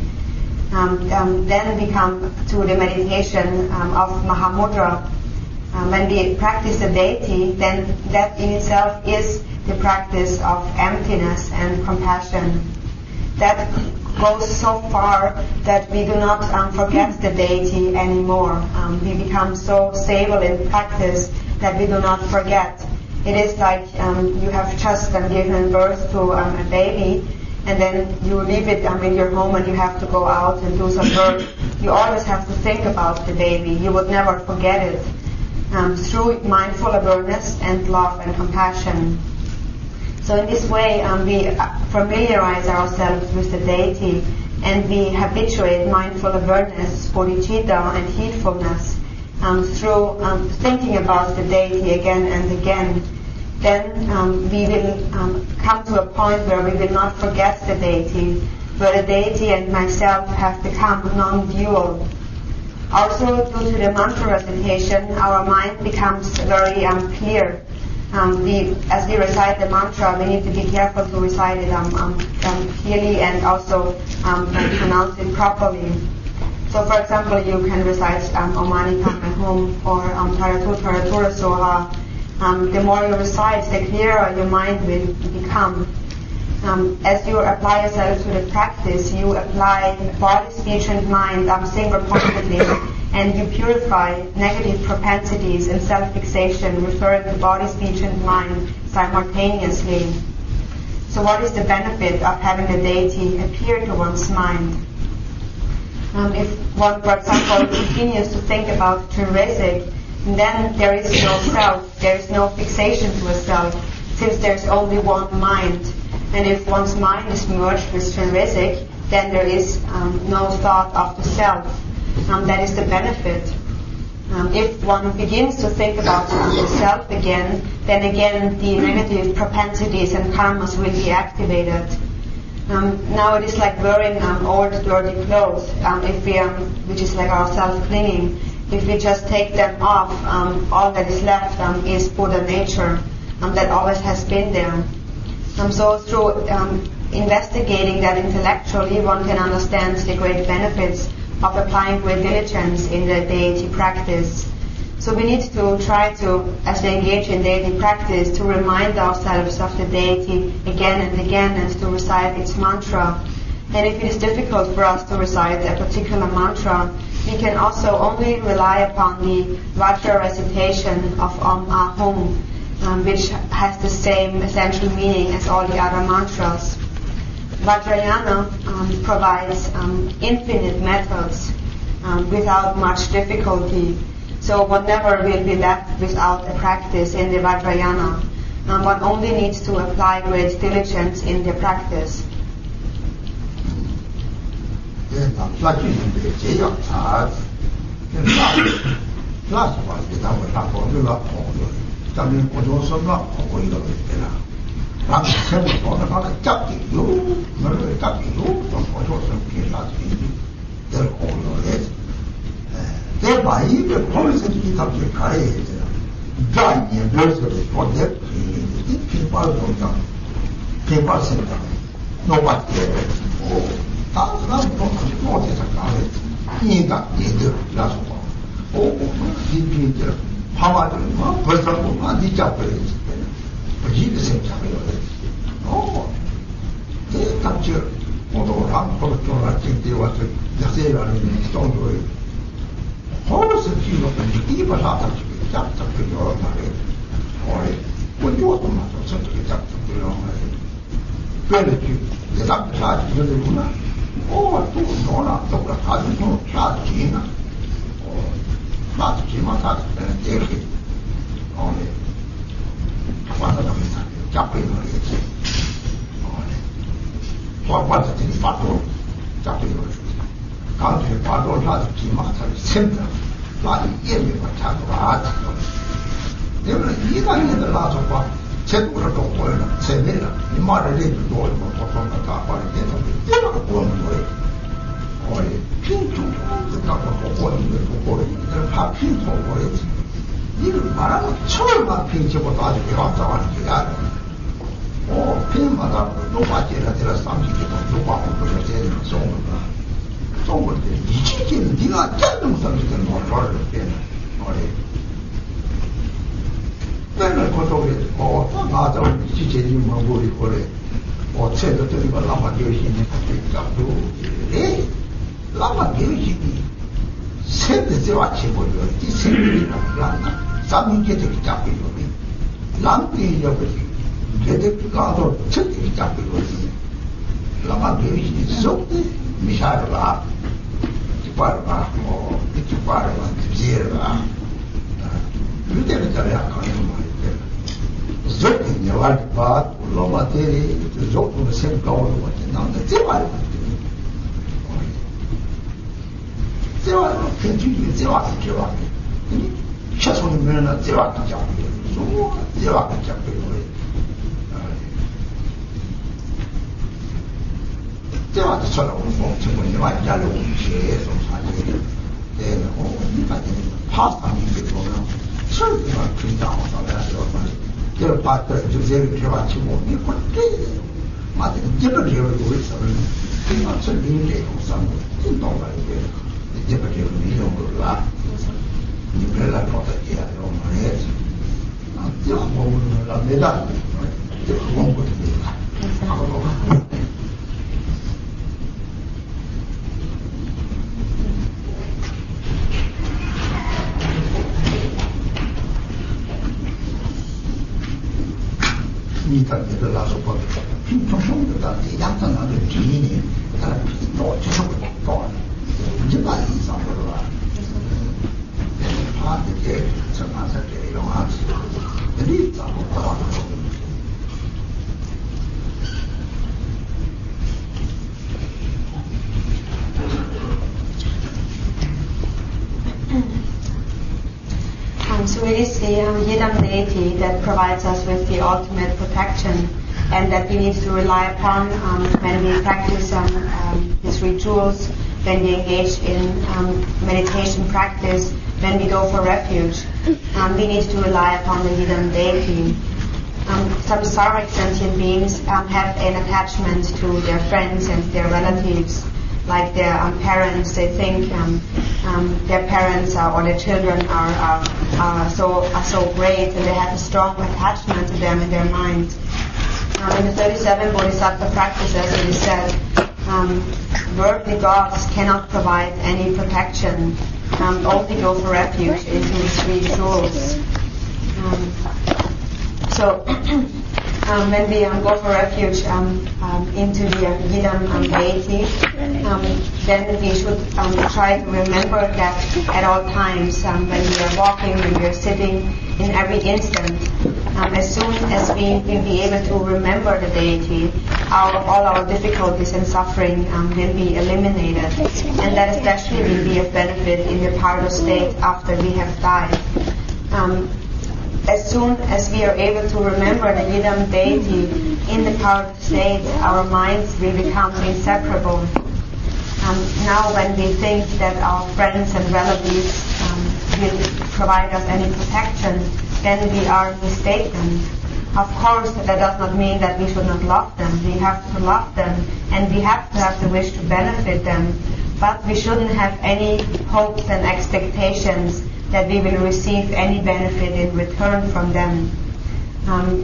B: Then we come to the meditation of Mahamudra. When we practice the deity, then that in itself is the practice of emptiness and compassion. That goes so far that we do not forget the deity anymore. We become so stable in practice that we do not forget. It is like you have just given birth to a baby, and then you leave it in your home and you have to go out and do some work. You always have to think about the baby. You would never forget it. Through mindful awareness and love and compassion. So in this way, we familiarize ourselves with the deity, and we habituate mindful awareness, bodhicitta, and heedfulness through thinking about the deity again and again. Then we will come to a point where we will not forget the deity, where the deity and myself have become non-dual. Also, due to the mantra recitation, our mind becomes very clear. As we recite the mantra, we need to be careful to recite it clearly and also pronounce it properly. So, for example, you can recite Om Mani Padme Hum or Taratu Taratura Soha. The more you recite, the clearer your mind will become. As you apply yourself to the practice, you apply body, speech, and mind single-pointedly, and you purify negative propensities and self-fixation, referring to body, speech, and mind simultaneously. So what is the benefit of having the deity appear to one's mind? If one, for example, continues to think about Theresic, then there is no self, there is no fixation to a self, since there is only one mind. And if one's mind is merged with Theresic, then there is no thought of the self. That is the benefit. If one begins to think about the self again, then again the negative propensities and karmas will be activated. Now it is like wearing old dirty clothes, which is like our self-clinging. If we just take them off, all that is left is Buddha nature that always has been there. So through investigating that intellectually, one can understand the great benefits of applying great diligence in the deity practice. So we need to try to, as we engage in deity practice, to remind ourselves of the deity again and again and to recite its mantra. And if it is difficult for us to recite a particular mantra, we can also only rely upon the Vajra recitation of Om Ahum, which has the same essential meaning as all the other mantras. Vajrayana provides infinite methods without much difficulty. So one never will be left without a practice in the Vajrayana. One only needs to apply great diligence in the practice.
C: 그냥마다 녹화제라 삼식이고 녹화하고 제일 좋은 거다. 좋은 건데 이치기는 네가 짠동 삼식은 좋아를 때는 머리. 맨날 고독에 나도 지체지 뭐고리 거래. 어체도 저리가 라마 여신이 잡고 에 라마 여신이 세대세 와치 보여. 이 세대라나 삼식이 잡고 있는 람피 여기 개득가도 첫째 잡고 있거든요. 라마 여신이 속대 미샤르가 집바르가 집바르가 집지르가 그때는 잘 약하는 말이죠. 속대 여할 바 로마테리 속도 생각하고 같은 남자 제발 제발 괜찮이 제발 제발 최소한 면은 제발 잡고 좀 제발 잡고 제와도 쳐다보고 정말 많이 잘하고 계속 사실 내고 니가 파스타는 게 보면 설계가 굉장히 나와서 저 파스타 주제를 해가지고 이거 깨요. 맞아, 제가 배우고 있어요. 그냥 설계를 우선 진동을 이제 제가 배우는 이런 거라. 이별을 어떻게 해야 말이야. 제가 보는 거 내가 제가 본 거입니다. 니들을 나서 보면 평소보다 양산하는 기인이 사람 또 지속을 또 이제 많이 이상으로 와. 파티에 정말서 이용하지. 리자고 따라가고.
B: So it is the Yidam deity that provides us with the ultimate protection, and that we need to rely upon when we practice these rituals, when we engage in meditation practice, when we go for refuge. We need to rely upon the Yidam deity. Some samsaric sentient beings have an attachment to their friends and their relatives. Like their parents, they think their parents or their children are so great, and they have a strong attachment to them in their mind. In the 37 bodhisattva practices, it is said, worldly gods cannot provide any protection. Only go for refuge into these three jewels. So when we go for refuge into the Yidam deity, then we should try to remember that at all times, when we are walking, when we are sitting, in every instant. As soon as we will be able to remember the deity, all our difficulties and suffering will be eliminated, and that especially will be of benefit in the pardo state after we have died. As soon as we are able to remember the Yidam deity in the pardo state, our minds will become inseparable. Now when we think that our friends and relatives will provide us any protection, then we are mistaken. Of course, that does not mean that we should not love them. We have to love them, and we have to have the wish to benefit them. But we shouldn't have any hopes and expectations that we will receive any benefit in return from them.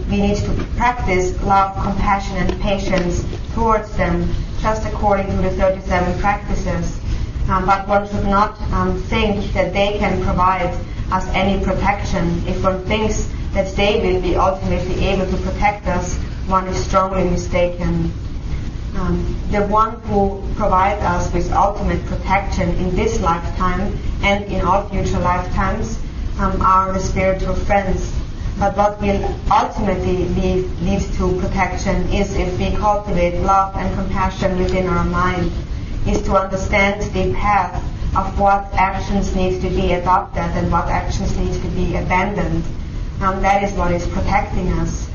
B: We need to practice love, compassion, and patience towards them, just according to the 37 practices. But one should not think that they can provide us any protection. If one thinks that they will be ultimately able to protect us, one is strongly mistaken. The one who provides us with ultimate protection in this lifetime and in all future lifetimes are the spiritual friends. But what will ultimately lead to protection is if we cultivate love and compassion within our mind, is to understand the path of what actions need to be adopted and what actions need to be abandoned. That is what is protecting us.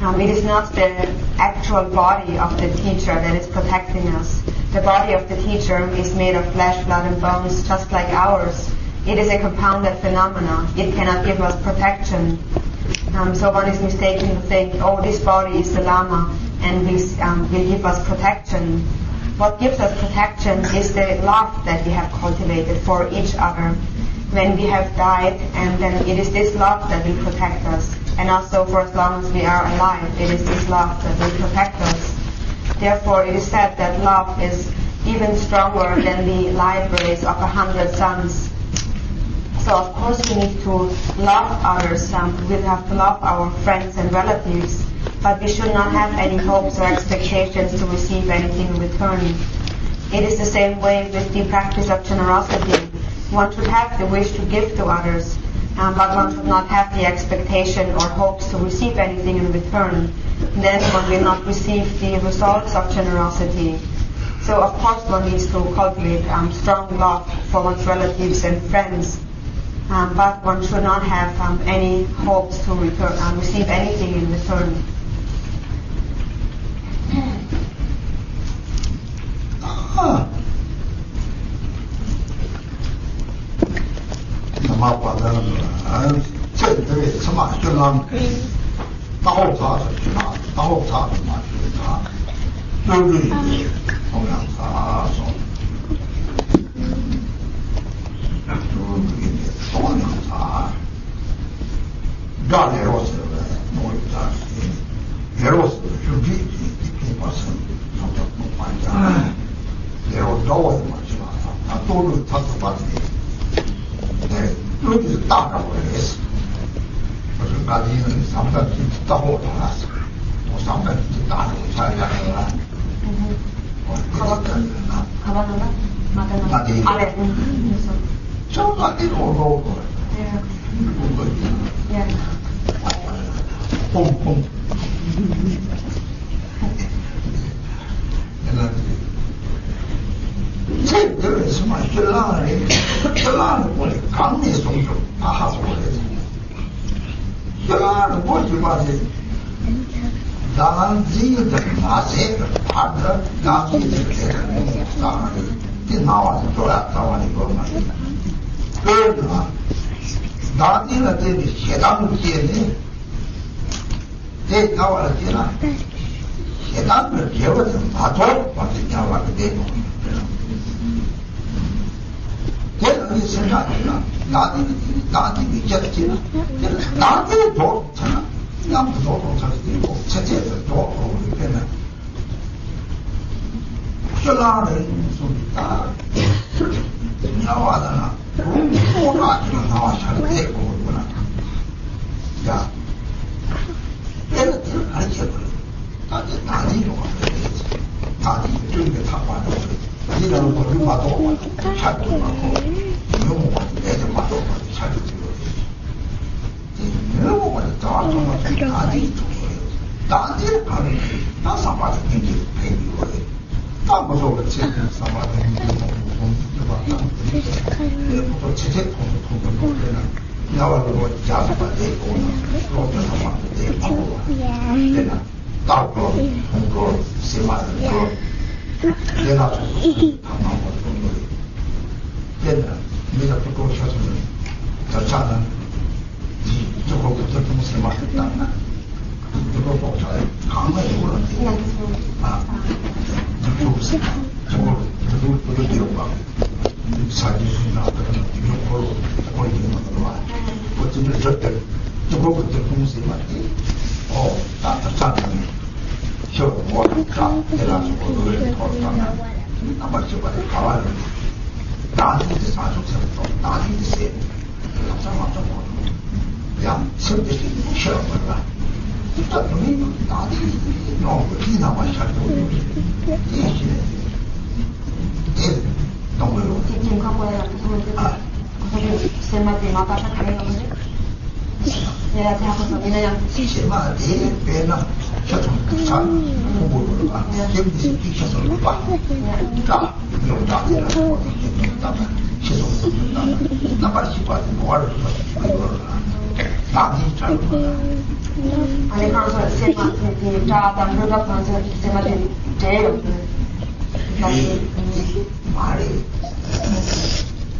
B: It is not the actual body of the teacher that is protecting us. The body of the teacher is made of flesh, blood, and bones, just like ours. It is a compounded phenomenon. It cannot give us protection. So one is mistaken to think, oh, this body is the Lama and will give us protection. What gives us protection is the love that we have cultivated for each other when we have died, and then it is this love that will protect us. And also for as long as we are alive, it is this love that will protect us. Therefore, it is said that love is even stronger than the light rays of 100 suns. So of course we need to love others, we have to love our friends and relatives, but we should not have any hopes or expectations to receive anything in return. It is the same way with the practice of generosity. One should have the wish to give to others, but one should not have the expectation or hopes to receive anything in return. Then one will not receive the results of generosity. So of course one needs to cultivate strong love for one's relatives and friends, but one should not have any hopes to receive anything in return.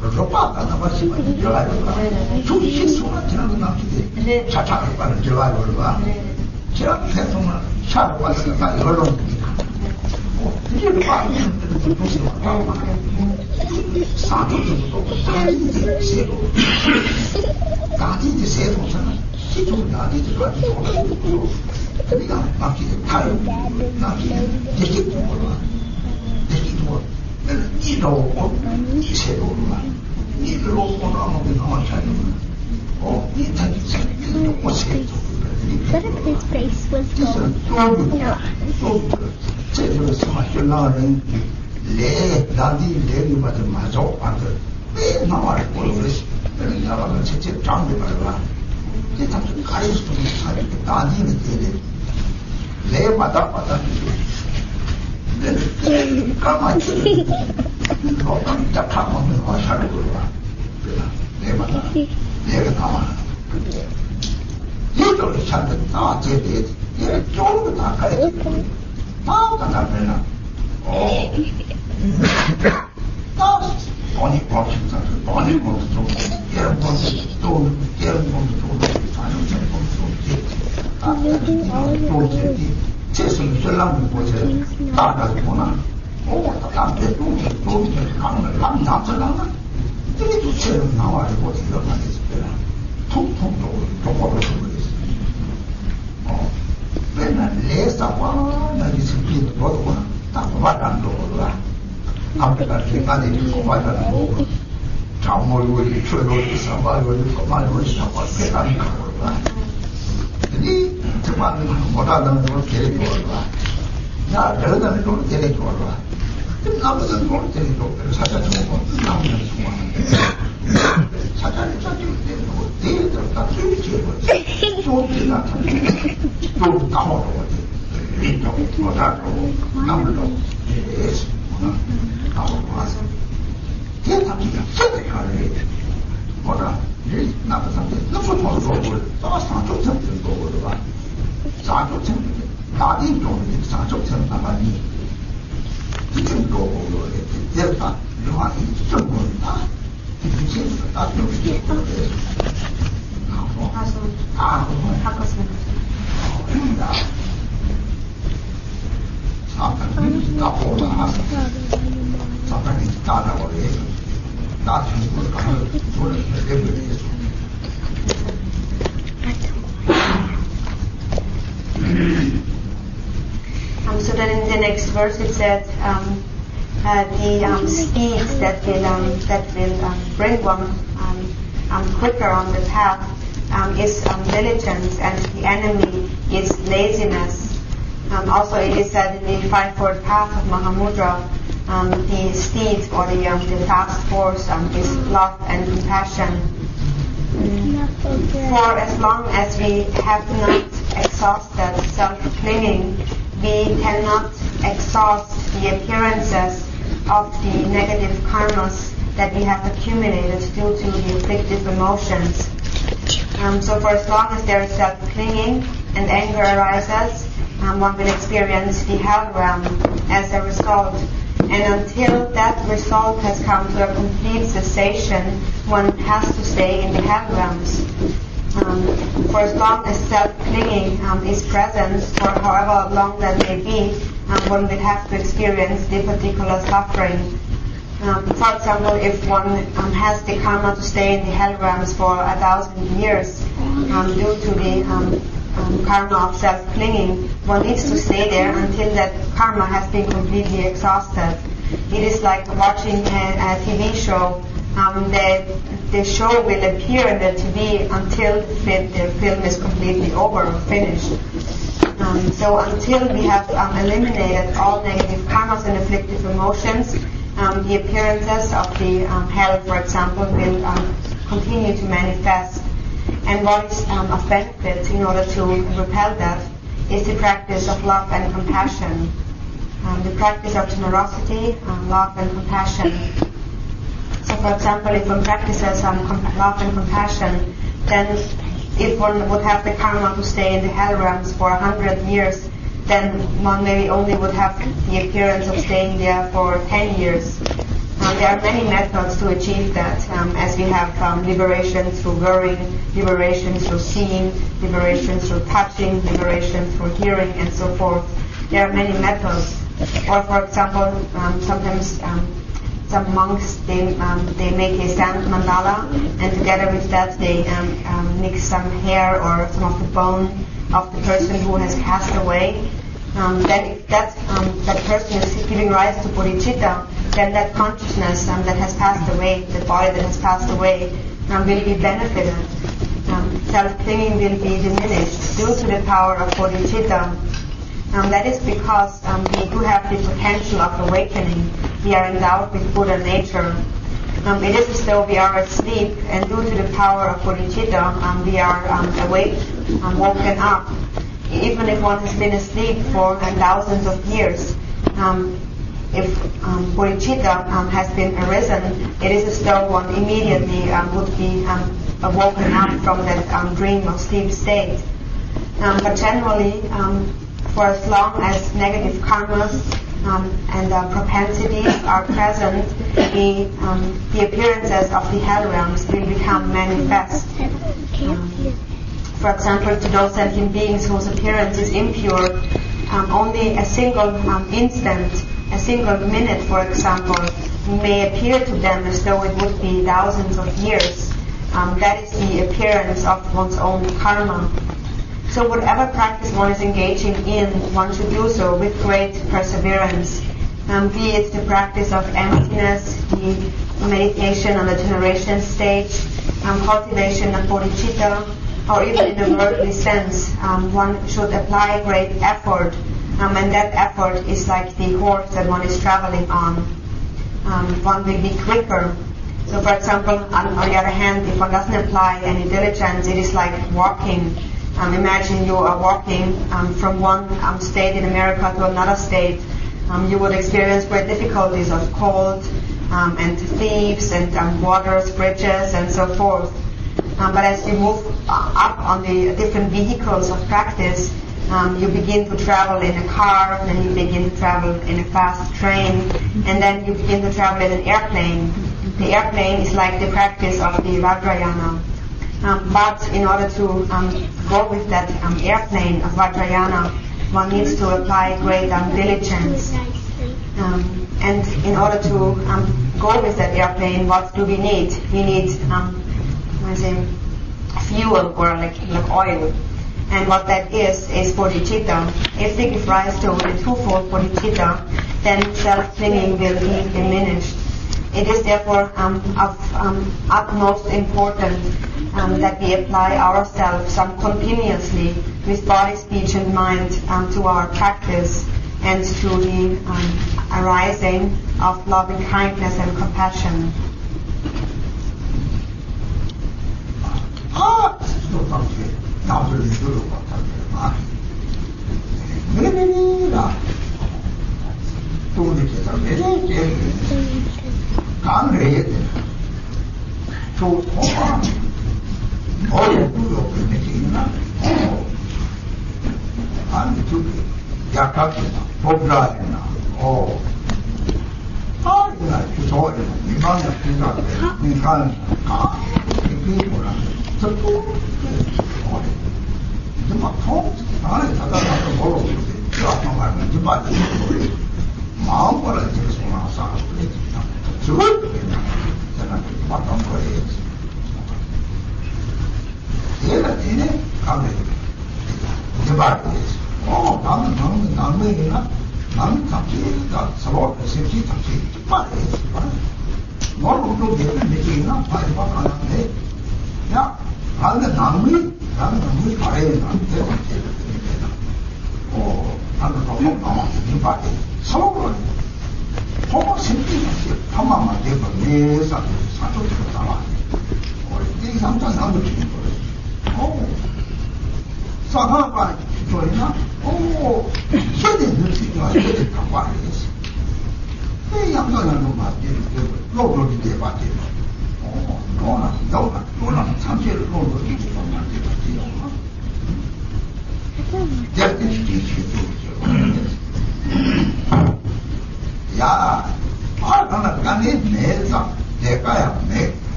C: 로빠가 나왔으면 들어가요. 조시 소나 지나는 남기대. 차차를 빠는 들어가요. 봐. 제가 대통령 차를 빠는 거 얼렁입니다. 이게 빠는 무슨 사도도 다지지 세도. 다지지 세도서는 시중 다지지 가지고 우리가 남기대 타요. 남기대 대기 도로. 대기 도로. 이로 이세로로 이로 오나오는 나와 차이는 이 단지 이 오세도
D: What if his face was gold?
C: 또 제대로 생활을 나는 레 나디 레리 맞은 맞아 안들 왜 나와를 모르겠어. 그런 나라는 제체 장비 말라. 이제 당신 가리스 좀 사실 나디는 되네. 레 맞아 까마치 너는 잡아먹는 화살을 걸어라. 내가 나와. 이쪽으로 찾는 나 제대. 얘 쪼르고 다 가야지. 다 가면 다 돈이 벌친다. 돈이 벌쳐. 얘는 또 얘는 또 세상이 전랑을 보세요. 따라가구나. 나한테 또 강을 남자랑은 이게 두채로 나와요. 어떻게 하겠어요? 통통적으로 조금을 쓰고 있어요. 맨날 내사와 나이 스피드 보더구나. 딱 말안 들어오더라. 앞에가 중간에 있고 말안 들어오고 장모를 추로를 삼바를 그만을 삼바 배달이 가고 이 정말 못하는 걸 데려줘라. 야, 저러다는 걸 데려줘라. 나보다는 걸 데려줘. 사자 주고 나오면 좋아. 사자를 짜주고 데려주고 데려줘. 다 쫄지고 쫄지 나타나고 쫄 까먹어. 쫄 못하고 나물로 나오고 와서 대답이가 선택하래. 뭐라 나쁜 상태 너무 더러워. 사조청 거로 봐. 사조청 나딘 쪽에 사조청 나가니 지금 거로 내가 요한이 좀 본다. 이제 나도 이제 사탄이 나보다 사탄이 따라오래. 나 죽을 가면 돈을 내버리겠어.
B: So then in the next verse it said the speeds that will bring one quicker on the path is diligence, and the enemy is laziness. Also it is said in the fivefold path of Mahamudra, the steeds or the fast horse is love and compassion. For as long as we have not exhausted self-clinging, we cannot exhaust the appearances of the negative karmas that we have accumulated due to the afflictive emotions. So for as long as there is self-clinging and anger arises, one will experience the hell realm as a result. And until that result has come to a complete cessation, one has to stay in the hell realms. For as long as self-clinging is present, for however long that may be, one will have to experience the particular suffering. For example, if one has the karma to stay in the hell realms for 1,000 years due to the karma of self-clinging, one needs to stay there until that karma has been completely exhausted. It is like watching a TV show. The show will appear in the TV until the film is completely over or finished. So until we have eliminated all negative karmas and afflictive emotions, the appearances of the hell, for example, will continue to manifest. And what is of benefit in order to repel that is the practice of love and compassion. The practice of generosity, love and compassion. So for example, if one practices love and compassion, then if one would have the karma to stay in the hell realms for 100 years, then one maybe only would have the appearance of staying there for 10 years. There are many methods to achieve that, as we have liberation through worrying, liberation through seeing, liberation through touching, liberation through hearing, and so forth. There are many methods. Or, for example, sometimes some monks, they make a sand mandala, and together with that they mix some hair or some of the bone of the person who has passed away. Then if that person is giving rise to bodhicitta, then that consciousness that has passed away, the body that has passed away, will be benefited. Self-clinging will be diminished due to the power of bodhicitta. That is because we do have the potential of awakening. We are endowed with Buddha nature. It is as though we are asleep, and due to the power of bodhicitta, we are awake, woken up. Even if one has been asleep for thousands of years, if bodhicitta has been arisen, it is as though one immediately would be woken up from that dream or sleep state. But generally, for as long as negative karmas and propensities are present, the appearances of the hell realms will become manifest. For example, to those sentient beings whose appearance is impure, only a single instant, a single minute, for example, may appear to them as though it would be thousands of years. That is the appearance of one's own karma. So whatever practice one is engaging in, one should do so with great perseverance. Be it the practice of emptiness, the meditation on the generation stage, cultivation of bodhicitta, or even in a worldly sense, one should apply great effort, and that effort is like the horse that one is traveling on. One will be quicker. So for example, on the other hand, if one doesn't apply any diligence, it is like walking. Imagine you are walking from one state in America to another state. You would experience great difficulties of cold and thieves and waters, bridges, and so forth. But as you move up on the different vehicles of practice, you begin to travel in a car, then you begin to travel in a fast train, and then you begin to travel in an airplane. The airplane is like the practice of the Vajrayana. But in order to go with that airplane of Vajrayana, one needs to apply great diligence. And in order to go with that airplane, what do we need? We need fuel or like oil. And what that is bodhicitta. If we give rise to the twofold bodhicitta, then self-clinging will be diminished. It is therefore of utmost importance that we apply ourselves continuously with body, speech, and mind to our practice and to the arising of loving kindness and compassion.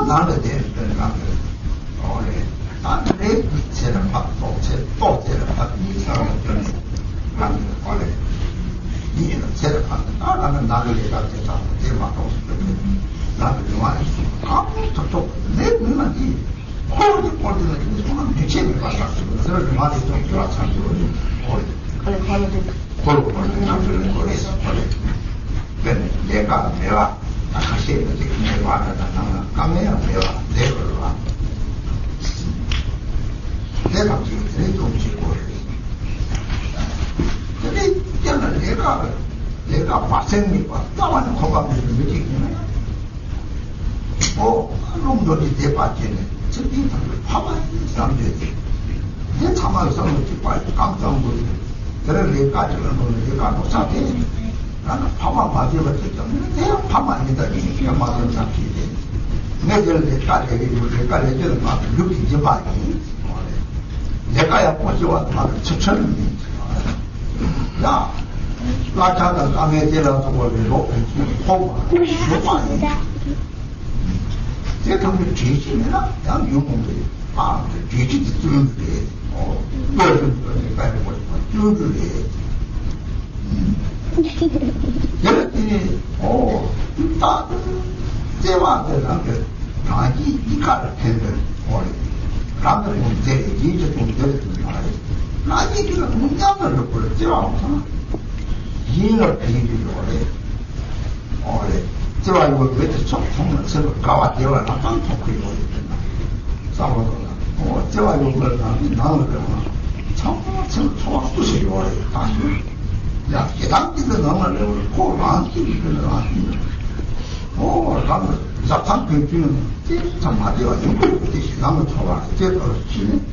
C: 나는 내 나는 세상 또 세상 이 사람은 원래 이는 세상 나는 나를 내가 제가 대마도 나는 좋아해 아무것도 내 눈만 이 꼴찌는 이 손은 대체를 받았어 그래서 말이 좀 좋아서 내가 다시 내가 와라다 나는 까매야 내가 와 내가 지금 좀 지고 근데 이제는 내가 발생이고 따와는 공감을 느끼기는 놈들이 대빠지네 저기 파만 사람들이 내 참아서 놓지 말고 깜짝 놀래 그래 내가지는 거는 내가 못사대 나는 파만 맞으면 때문에 내가 파만이다 이렇게 맞은 상태지 내가 내주는 막 느끼지 말기 내가야 보지와도 막 추천을 야 라차가 감에 대라서 원래로 포마 제가 당연히 죄지면은 그냥 유목들이 죄지지 뚫는데 그래서 뚫는데 여러분이 다 제와들한테 자기 이가를 했는데 라면 문제 이제 문제를 말해 나중에 그 문장을 넣고 제와서 이해를 비밀을 원래 제가 이거 왜 총을 서로 가와 대화 나랑 토크를 했나 싸워도 제가 이거 나는 그러나 참 좋았듯이 원래 다시 야 계단기도 나는 코만 끼리는 아니 나는 자탄 근주는 참 맞아요 이거 나는 좋아 제가 지금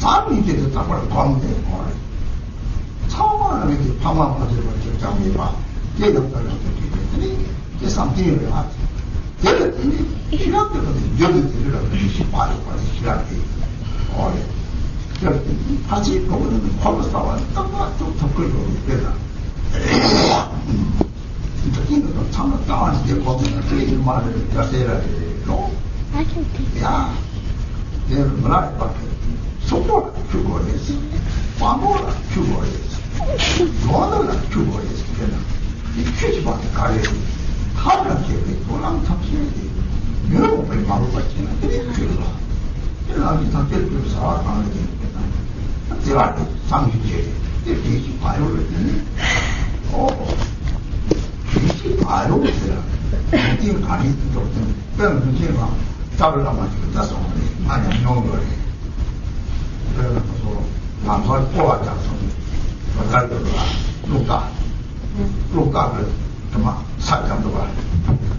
C: 사람이 이제 답을 광대 처음에 이렇게 파만 가지고 결정해 봐 대답을 이제 상태를 하지. 얘는 시간대로는 여기들이라고 시발이 시간대. 다시 보면 콜로스타와 좀 덮글고 있대나. 이거는 참 나한테 보면 그 말을 자세라 해요. 야, 얘는 뭐라 속보라 죽어야지. 과보라 죽어야지. 너는 죽어야지. 이 퀴즈밖에 가야지. 하루는 기억이 돌아가면 탑시해야 돼. 여러 번 마음을 받지는 그래, 그래서. 그래서 다 때려서 살아가는 게 있겠다. 제가 상식제, 대시 바이오를 했더니, 대시 바이오를 했더니, 대시 간이 좀, 그런 문제가 잡으려면 지금 다 쏘네. 많이 안녕 거래. 그래서 남설 뽑아자서, 어떨 때가, 로가를 정말 살점도 봐.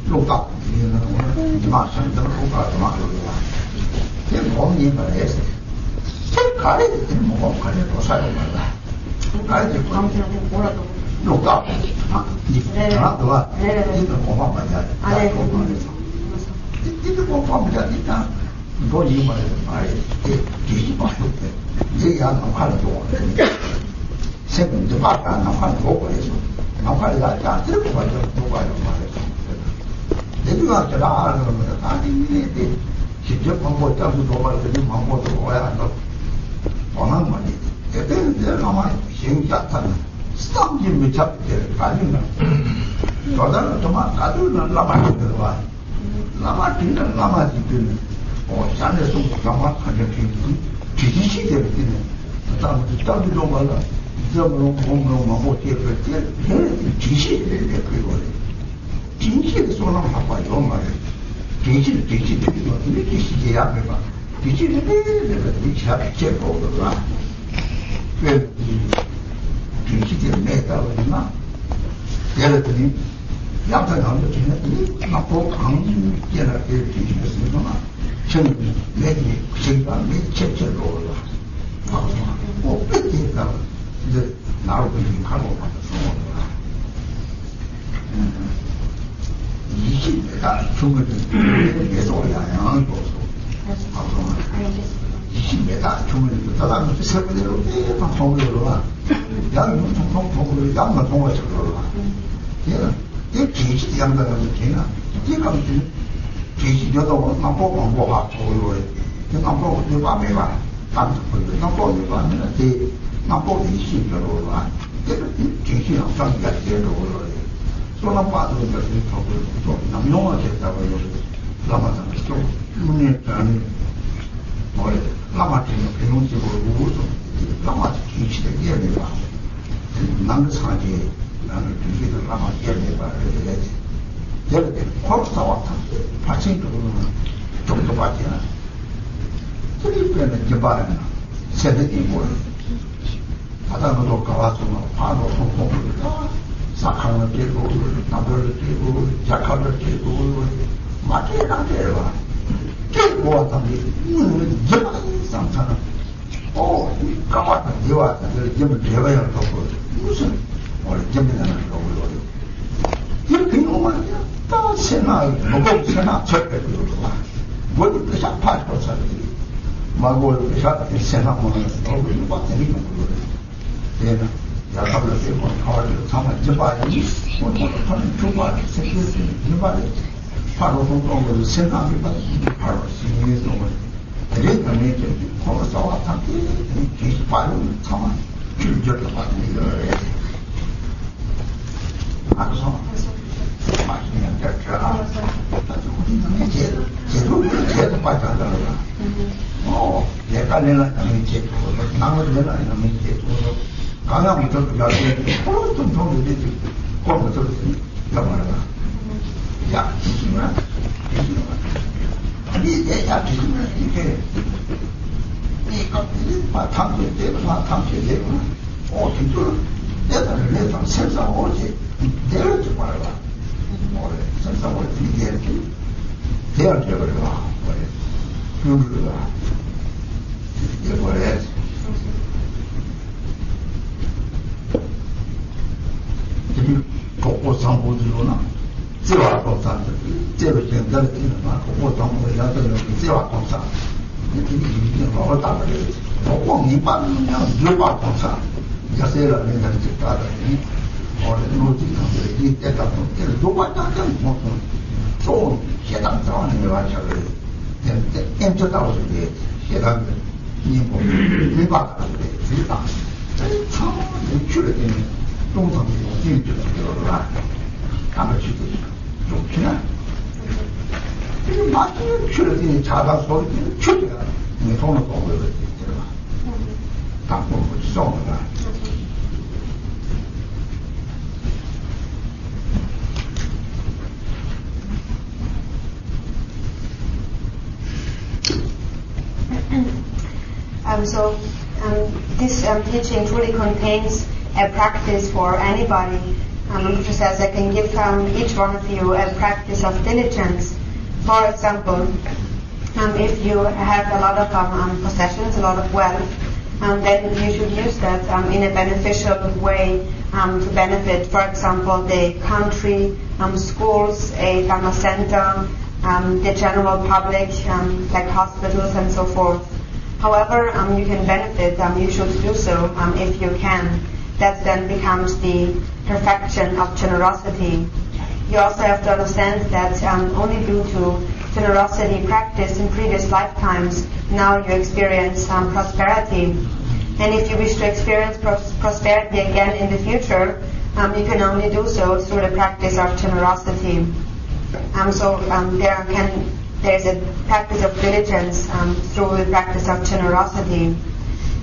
C: 로가 이는 마찬가지로 로가도 말로가. 제 몸이 말해서 제 가리를 몸 가리로 사용한다. 가리를 감정을 뭐라도 로가 하나도가 이는 몸만 봐야 돼. 이들 몸만 봐야 되니까 이거 이 말에 뒤지 봐야 돼. 이게 안 하나도 세금도 받아 안 하고 그래서 나팔이 안 들고 가죠. 누가요 말해서. 내가 저라 하는 거는 아니 이게 직접 방법 잡고 도발을 방법으로 와야 한다. 원하는 말이. 그때는 내가 아마 신기하다는 스tam지 미착될 가지는 저다는 정말 가지는 라마지 들어와. 라마지는 라마지는 산에서 정확하게 뒤지시 되는 그다음에 좀 말라. 점으로 몸으로 못 뛰어갈 때 진실을 내고 진실을 쏘는 바빠요 말이에요. 진실을 이렇게 시제 앞에 봐. 진실을 내가 이렇게 제고 그러나 왜 진실을 내다 그러나 예를 들면 약간 나오는 게 나쁘고 강제나 진실을 쓰거나 저는 내기 저기가 내 체체로 올라 꼭 뺏기다 이제 나로 그냥 가고 받아서 20m 주문을 계속 양양도서 20m 주문을 따라가면서 세번째로 계속 통으로 와 양은 통으로 양만 통으로 들어와 얘는 이 계시 양다가서 걔는 이게 가면 계시 저도 남보 공부하고 그래. 남보 내가 매가 단도 그래. 남보 내가 내 남보 이시로 와. 정신 상태가 되는 거예요. 소나 빠도 이제 또 남용하게 됐다고 해요. 라마다 또 문에 안 뭐래. 라마한테 배운지고 우도 라마한테 기치대 얘기가 남의 사지 나는 뒤에도 라마 얘기가 그래야지. 예를 들어 코스타 왔다. 파친도는 좀더 받잖아. 그리고는 개발은 세대이 뭐래. 바다로 가와서 바로 통통을 사카를 들고 나무를 들고 자카를 들고 마트에다 들어가 들고 왔다니 이거는 예만 상처는 가와서 되어왔다 그걸 배워야 하고 무슨 원래 점이라는 거고요 이렇게 오면 또 세나 먹고 세나 절대 그러고 뭐지 그 샤파도 살지 마고 샤파 세나 먹는 거 이거 같은 거 얘는 야갑을 쓰고 가와를 상을 접어야지 하는 두발 세계에서 이발이 바로 동동으로 생각이 바로 시민에서 대개 때문에 코로나와 함께 이 바로 상황 줄줄로 받는 거예요. 알아서 마시면 될까? 우리는 제대로 받아들어라. 내가 내는 제대로 남을 내는 제대로 강화부터 야게 좀 통일되지 거기서 가봐라. 야, 지금은 아니 내가 지금은 이게 이거 탐지되고 진짜 내가 세상 오지 내려지 말아라. 뭐래 세상 오지 이렇게 대할 때 그래가 뭐래 그거가 이게 뭐래 복고상보지로나 제와공상 제로 전달되는 거 복고상보를 야들은 제와공상 이게 뭐가 다르게 복고민반은 제와공상 야세라 내가 직다다 어느 노지상들이 이때다 보니까 도바다는 무슨 좀 해당 상황에 와서를 엔저다고 그래 해당 이뭐 일반적으로 일반 참 출애되는 동성이 진짜로 가만히도 좋지나 지금 마치 출애되는 자가 소리는 출애가 내 손을 보고 있더라 다 보고 있어가
B: This teaching truly contains a practice for anybody. Rinpoche says I can give each one of you a practice of diligence. For example, if you have a lot of possessions, a lot of wealth, then you should use that in a beneficial way to benefit, for example, the country, schools, a Dharma center, the general public, like hospitals and so forth. However, you can benefit, you should do so if you can. That then becomes the perfection of generosity. You also have to understand that only due to generosity practice in previous lifetimes, now you experience prosperity. And if you wish to experience prosperity again in the future, you can only do so through the practice of generosity. There is a practice of diligence through the practice of generosity.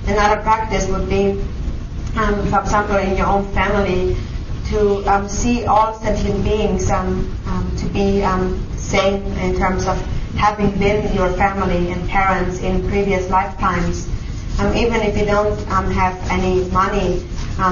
B: Another practice would be, for example, in your own family, to see all sentient beings to be same in terms of having been your family and parents in previous lifetimes. Even if you don't have any money,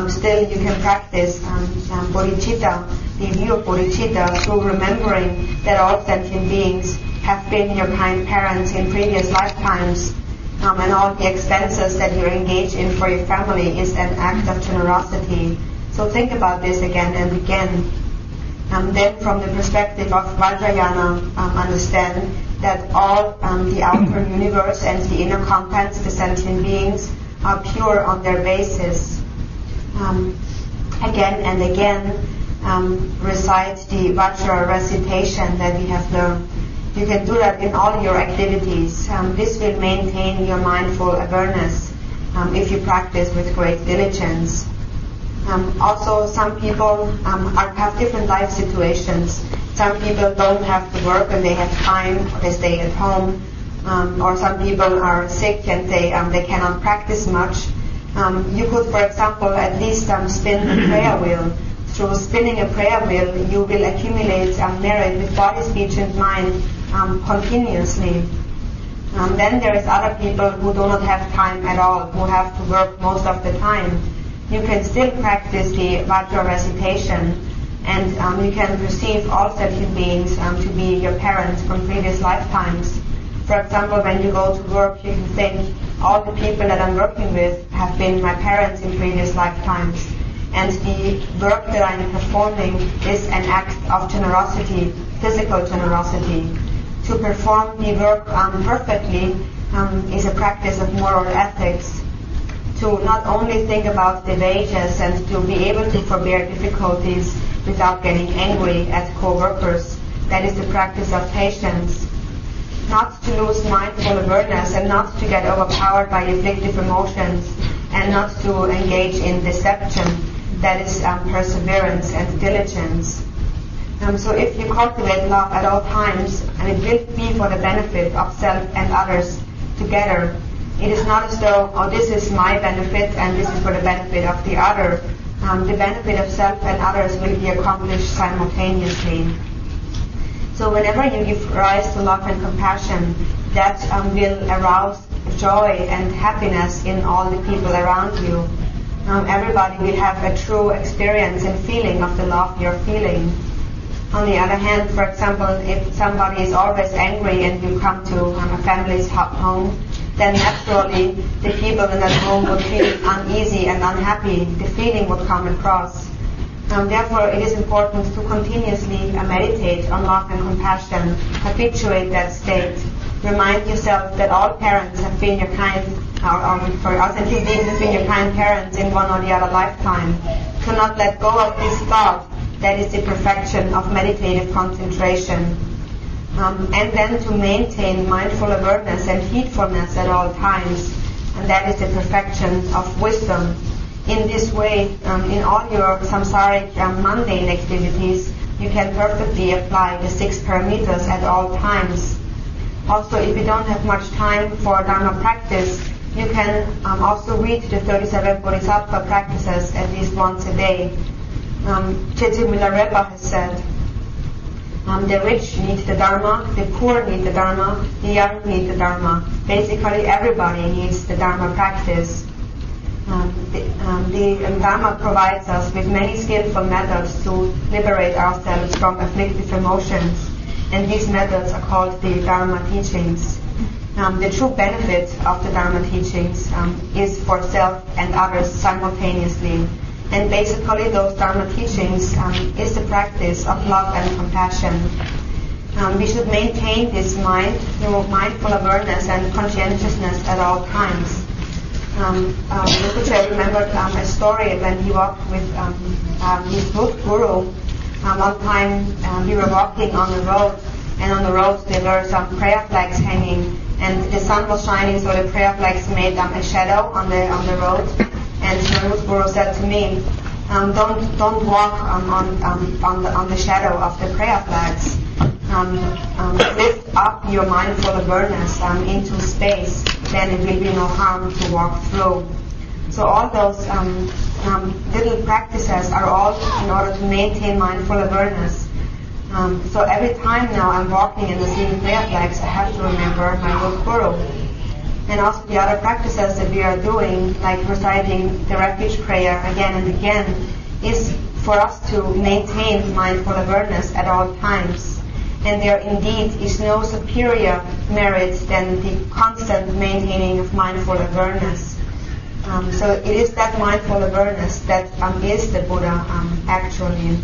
B: still you can practice bodhicitta, the view of bodhicitta, through remembering that all sentient beings have been your kind parents in previous lifetimes, and all the expenses that you engage in for your family is an act of generosity. So think about this again and again. Then from the perspective of Vajrayana, understand that all the outer universe and the inner contents, the sentient beings, are pure on their basis. Again and again, recite the Vajra recitation that we have learned. You can do that in all your activities. This will maintain your mindful awareness if you practice with great diligence. Also, some people have different life situations. Some people don't have to work and they have time, or they stay at home. Or some people are sick and they cannot practice much. You could, for example, at least spin a prayer wheel. Through spinning a prayer wheel, you will accumulate merit with body, speech, and mind continuously. Then there is other people who do not have time at all, who have to work most of the time. You can still practice the Vajra recitation, and you can perceive all sentient beings to be your parents from previous lifetimes. For example, when you go to work, you can think, all the people that I'm working with have been my parents in previous lifetimes. And the work that I'm performing is an act of generosity, physical generosity. To perform the work perfectly is a practice of moral ethics. To not only think about the wages and to be able to forbear difficulties without getting angry at co-workers, that is the practice of patience. Not to lose mindful awareness and not to get overpowered by afflictive emotions and not to engage in deception, that is perseverance and diligence. So if you cultivate love at all times, and it will be for the benefit of self and others together, it is not as though, oh, this is my benefit and this is for the benefit of the other. The benefit of self and others will be accomplished simultaneously. So whenever you give rise to love and compassion, that will arouse joy and happiness in all the people around you. Everybody will have a true experience and feeling of the love you're feeling. On the other hand, for example, if somebody is always angry and you come to a family's home, then naturally the people in that home would feel uneasy and unhappy. The feeling would come across. Therefore, it is important to continuously meditate on love and compassion, habituate that state. Remind yourself that all parents have been your kind, or for us and beings have been your kind parents in one or the other lifetime. To not let go of this thought, that is the perfection of meditative concentration. And then to maintain mindful awareness and heedfulness at all times, and that is the perfection of wisdom. In this way, in all your samsaric mundane activities, you can perfectly apply the 6 paramitas at all times. Also, if you don't have much time for Dharma practice, you can also read the 37 bodhisattva practices at least once a day. Milarepa has said, the rich need the Dharma, the poor need the Dharma, the young need the Dharma. Basically, everybody needs the Dharma practice. The Dharma provides us with many skillful methods to liberate ourselves from afflictive emotions, and these methods are called the Dharma teachings. The true benefit of the Dharma teachings is for self and others simultaneously. And basically those Dharma teachings is the practice of love and compassion. We should maintain this mind through mindful awareness and conscientiousness at all times. Rinpoche remembered a story when he walked with his guru. One time we were walking on the road, and on the road there were some prayer flags hanging, and the sun was shining, so the prayer flags made a shadow on the road. And my guru said to me, don't walk on the shadow of the prayer flags. Lift up your mindful awareness into space, then it will be no harm to walk through. So all those little practices are all in order to maintain mindful awareness. So every time now I'm walking and seeing prayer flags, I have to remember my good guru. And also the other practices that we are doing, like reciting the refuge prayer again and again, is for us to maintain mindful awareness at all times. And there indeed is no superior merit than the constant maintaining of mindful awareness. So it is that mindful awareness that is the Buddha actually.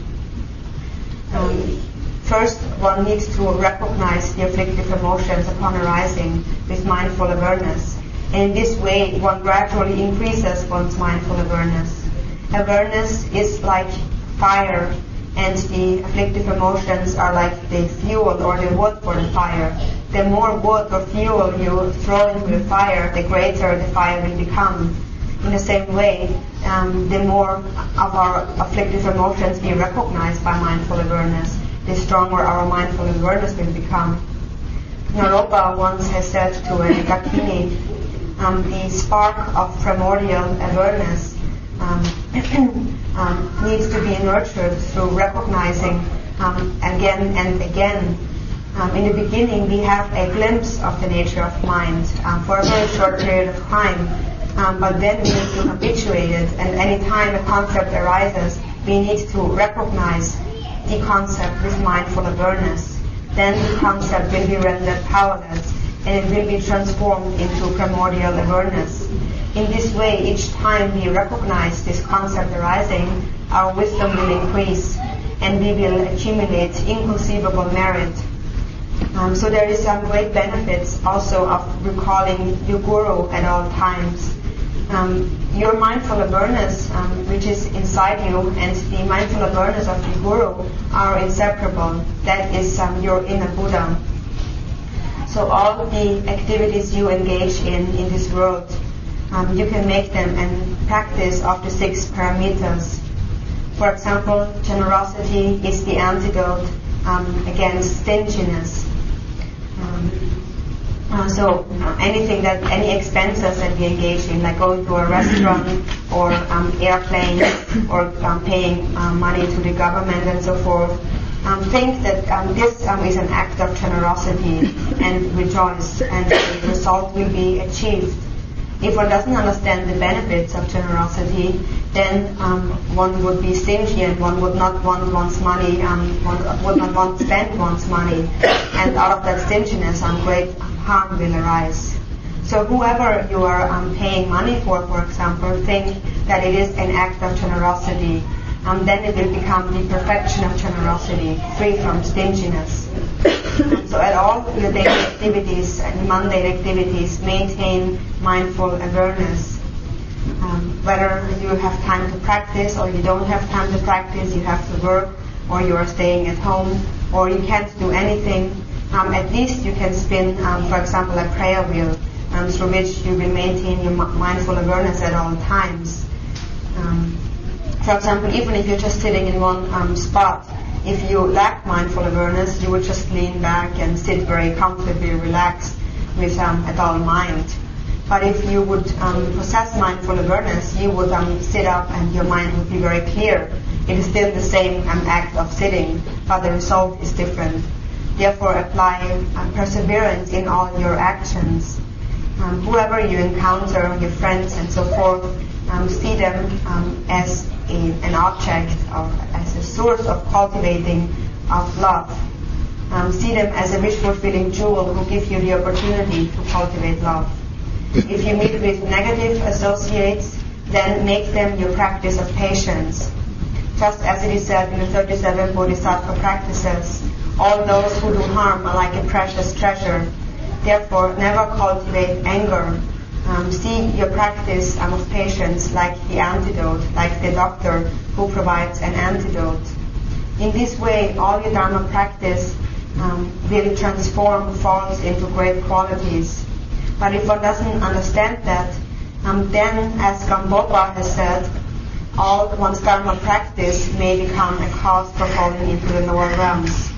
B: First, one needs to recognize the afflictive emotions upon arising with mindful awareness. And in this way, one gradually increases one's mindful awareness. Awareness is like fire. and the afflictive emotions are like the fuel or the wood for the fire. The more wood or fuel you throw into the fire, the greater the fire will become. In the same way, the more of our afflictive emotions we recognize by mindful awareness, the stronger our mindful awareness will become. Milarepa once has said to a Dakini, the spark of primordial awareness needs to be nurtured through recognizing again and again. In the beginning, we have a glimpse of the nature of mind for a very short period of time, but then we need to habituate it, and any time a concept arises, we need to recognize the concept with mindful awareness. Then the concept will be rendered powerless, and it will be transformed into primordial awareness. In this way, each time we recognize this concept arising, our wisdom will increase, and we will accumulate inconceivable merit. So there is some great benefits also of recalling your guru at all times. Your mindful awareness, which is inside you, and the mindful awareness of your guru are inseparable. That is your inner Buddha. So all the activities you engage in this world, you can make them a practice of the 6 parameters. For example, generosity is the antidote against stinginess. So any expenses that we engage in, like going to a restaurant or airplane or paying money to the government and so forth, think that this is an act of generosity and rejoice, and the result will be achieved. If one doesn't understand the benefits of generosity, then one would be stingy and one would not want one's money, one would not want to spend one's money, and out of that stinginess, great harm will arise. So whoever you are paying money for example, think that it is an act of generosity. Then it will become the perfection of generosity, free from stinginess. So at all your daily activities and mundane activities, maintain mindful awareness. Whether you have time to practice or you don't have time to practice, you have to work or you are staying at home or you can't do anything, at least you can spin, for example, a prayer wheel through which you will maintain your mindful awareness at all times. For example, even if you're just sitting in one spot, if you lack mindful awareness, you would just lean back and sit very comfortably relaxed with a dull mind. But if you would possess mindful awareness, you would sit up and your mind would be very clear. It is still the same act of sitting, but the result is different. Therefore, apply perseverance in all your actions. Whoever you encounter, your friends and so forth, see them as an object, as a source of cultivating of love. See them as a wish-fulfilling jewel who give you the opportunity to cultivate love. If you meet with negative associates, then make them your practice of patience. Just as it is said in the 37 bodhisattva practices, all those who do harm are like a precious treasure. Therefore, never cultivate anger. See your practice of patience like the antidote, like the doctor who provides an antidote. In this way, all your Dharma practice will transform faults into great qualities. But if one doesn't understand that, then, as Gambopa has said, all one's Dharma practice may become a cause for falling into the lower realms.